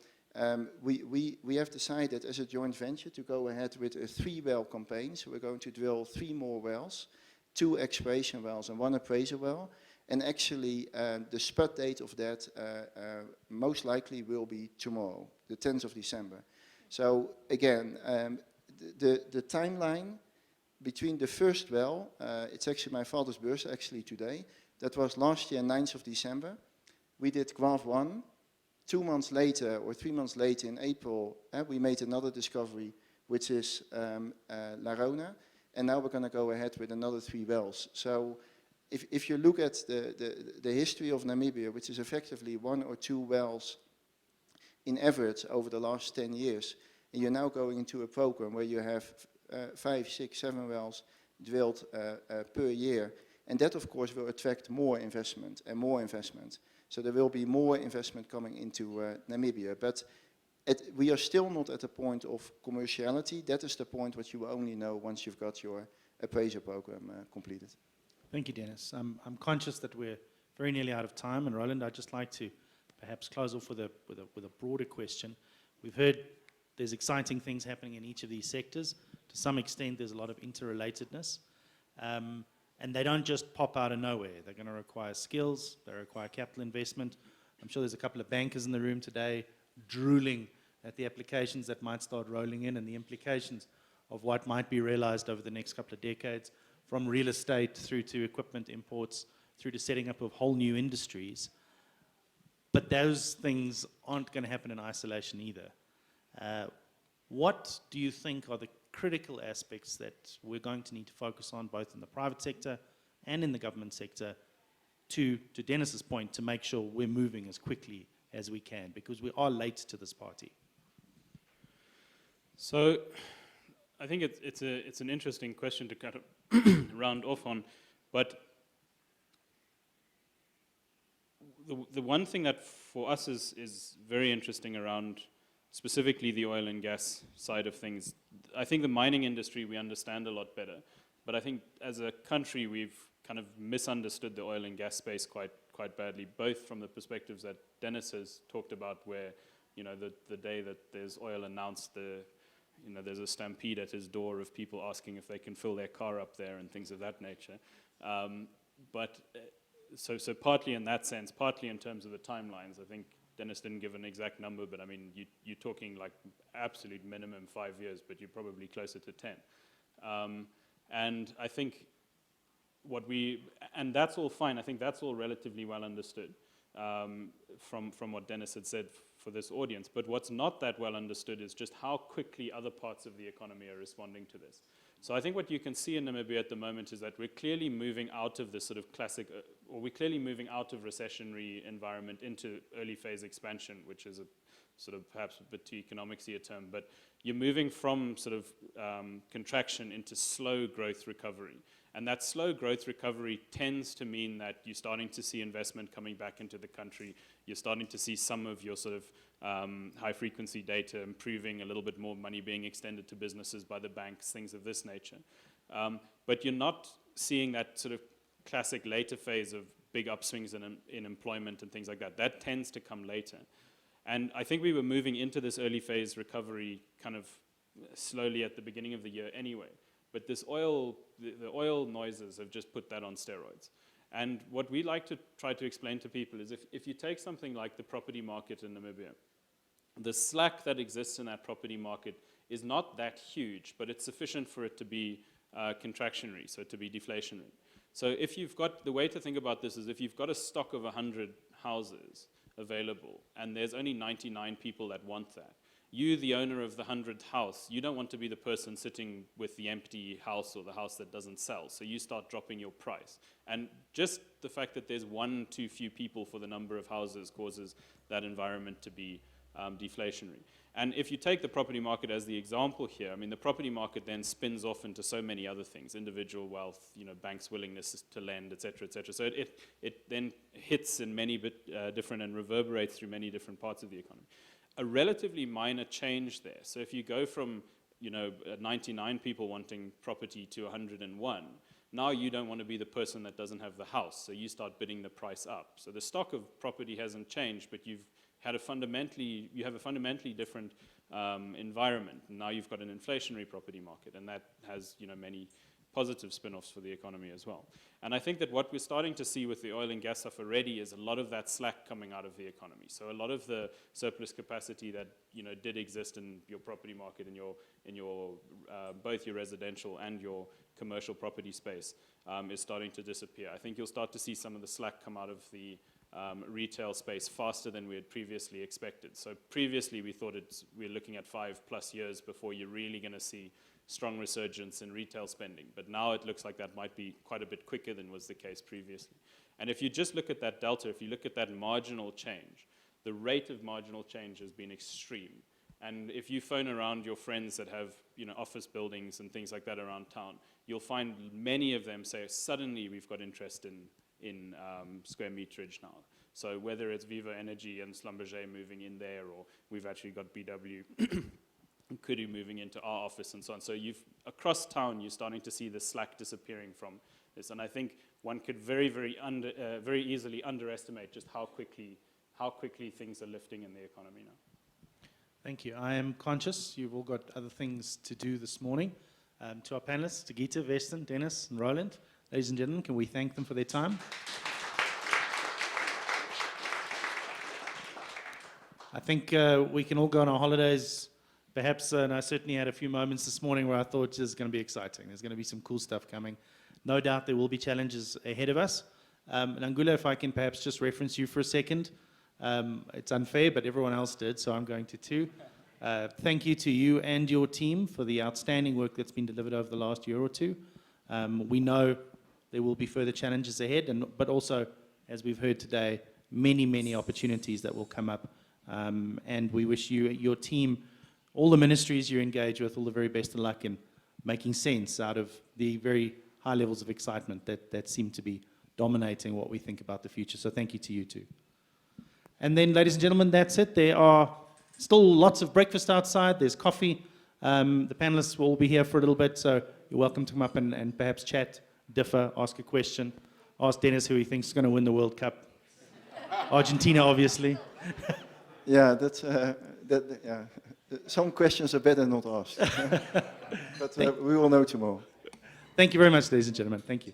we have decided as a joint venture to go ahead with a 3-well campaign. So we're going to drill 3 more wells, 2 exploration wells and 1 appraisal well. And actually the spud date of that most likely will be tomorrow, the 10th of December. So again, the timeline between the first well, it's actually my father's birthday actually today. That was last year, 9th of December. We did graph 1. 2 months later, or 3 months later, in April, we made another discovery, which is La Rona. And now we're going to go ahead with another 3 wells. So if you look at the history of Namibia, which is effectively 1 or 2 wells in average over the last 10 years, and you're now going into a program where you have 5, 6, 7 wells drilled per year, and that of course will attract more investment and more investment. So there will be more investment coming into Namibia, but we are still not at the point of commerciality. That is the point what you will only know once you've got your appraisal program completed. Thank you, Dennis. I'm conscious that we're very nearly out of time, and Rowland, I'd just like to perhaps close off with a broader question. We've heard there's exciting things happening in each of these sectors. To some extent, there's a lot of interrelatedness. And they don't just pop out of nowhere. They're going to require skills, they require capital investment. I'm sure there's a couple of bankers in the room today drooling at the applications that might start rolling in and the implications of what might be realized over the next couple of decades, from real estate through to equipment imports, through to setting up of whole new industries. But those things aren't going to happen in isolation either. What do you think are the critical aspects that we're going to need to focus on, both in the private sector and in the government sector, to Dennis's point, to make sure we're moving as quickly as we can, because we are late to this party? So I think it's an interesting question to kind of round off on, but the one thing that for us is very interesting around specifically the oil and gas side of things, I think the mining industry we understand a lot better, but I think as a country we've kind of misunderstood the oil and gas space quite badly, both from the perspectives that Dennis has talked about, where, you know, the day that there's oil announced, there's a stampede at his door of people asking if they can fill their car up there and things of that nature. So partly in that sense, partly in terms of the timelines, I think Dennis didn't give an exact number, but I mean, you're talking like absolute minimum 5 years, but you're probably closer to 10. And I think and that's all fine. I think that's all relatively well understood from what Dennis had said for this audience. But what's not that well understood is just how quickly other parts of the economy are responding to this. So I think what you can see in Namibia at the moment is that we're clearly moving out of this sort of classic, or we're clearly moving out of recessionary environment into early phase expansion, which is a sort of perhaps a bit too economicsy a term, but you're moving from sort of contraction into slow growth recovery. And that slow growth recovery tends to mean that you're starting to see investment coming back into the country. You're starting to see some of your sort of high-frequency data improving, a little bit more money being extended to businesses by the banks, things of this nature. But you're not seeing that sort of classic later phase of big upswings in employment and things like that. That tends to come later. And I think we were moving into this early phase recovery kind of slowly at the beginning of the year anyway. But this the oil noises have just put that on steroids. And what we like to try to explain to people is if you take something like the property market in Namibia, the slack that exists in that property market is not that huge, but it's sufficient for it to be contractionary, so to be deflationary. So if you've got, the way to think about this is if you've got a stock of 100 houses available and there's only 99 people that want that, you, the owner of the 100th house, you don't want to be the person sitting with the empty house or the house that doesn't sell. So you start dropping your price. And just the fact that there's one too few people for the number of houses causes that environment to be deflationary. And if you take the property market as the example here, I mean, the property market then spins off into so many other things: individual wealth, banks' willingness to lend, et cetera, et cetera. So it then hits in many different and reverberates through many different parts of the economy. A relatively minor change there. So if you go from 99 people wanting property to 101, now you don't want to be the person that doesn't have the house, so you start bidding the price up. So the stock of property hasn't changed, but you have a fundamentally different environment. Now you've got an inflationary property market, and that has many positive spin-offs for the economy as well. And I think that what we're starting to see with the oil and gas stuff already is a lot of that slack coming out of the economy. So a lot of the surplus capacity that did exist in your property market, in your both your residential and your commercial property space is starting to disappear. I think you'll start to see some of the slack come out of the retail space faster than we had previously expected. So previously we thought we're looking at 5+ years before you're really going to see strong resurgence in retail spending. But now it looks like that might be quite a bit quicker than was the case previously. And if you just look at that delta, if you look at that marginal change, the rate of marginal change has been extreme. And if you phone around your friends that have office buildings and things like that around town, you'll find many of them say, suddenly we've got interest in square meterage now. So whether it's Viva Energy and Schlumberger moving in there, or we've actually got BW and Kudu moving into our office and so on. So across town, you're starting to see the slack disappearing from this. And I think one could very easily underestimate just how quickly things are lifting in the economy now. Thank you. I am conscious you've all got other things to do this morning. To our panelists, to Gitta, Veston, Dennis, and Rowland, ladies and gentlemen, can we thank them for their time? I think we can all go on our holidays. Perhaps, and I certainly had a few moments this morning where I thought this is going to be exciting. There's going to be some cool stuff coming. No doubt there will be challenges ahead of us. Nangula, if I can perhaps just reference you for a second. It's unfair, but everyone else did, so I'm going to too. Thank you to you and your team for the outstanding work that's been delivered over the last year or two. We know there will be further challenges ahead, but also, as we've heard today, many, many opportunities that will come up. And we wish you, your team, all the ministries you engage with, all the very best of luck in making sense out of the very high levels of excitement that seem to be dominating what we think about the future. So thank you to you too. And then, ladies and gentlemen, that's it. There are still lots of breakfast outside. There's coffee. The panelists will all be here for a little bit, so you're welcome to come up and perhaps chat, differ, ask a question. Ask Dennis who he thinks is going to win the World Cup. Argentina, obviously. Yeah, yeah. Some questions are better not asked. But we will know tomorrow. Thank you very much, ladies and gentlemen. Thank you.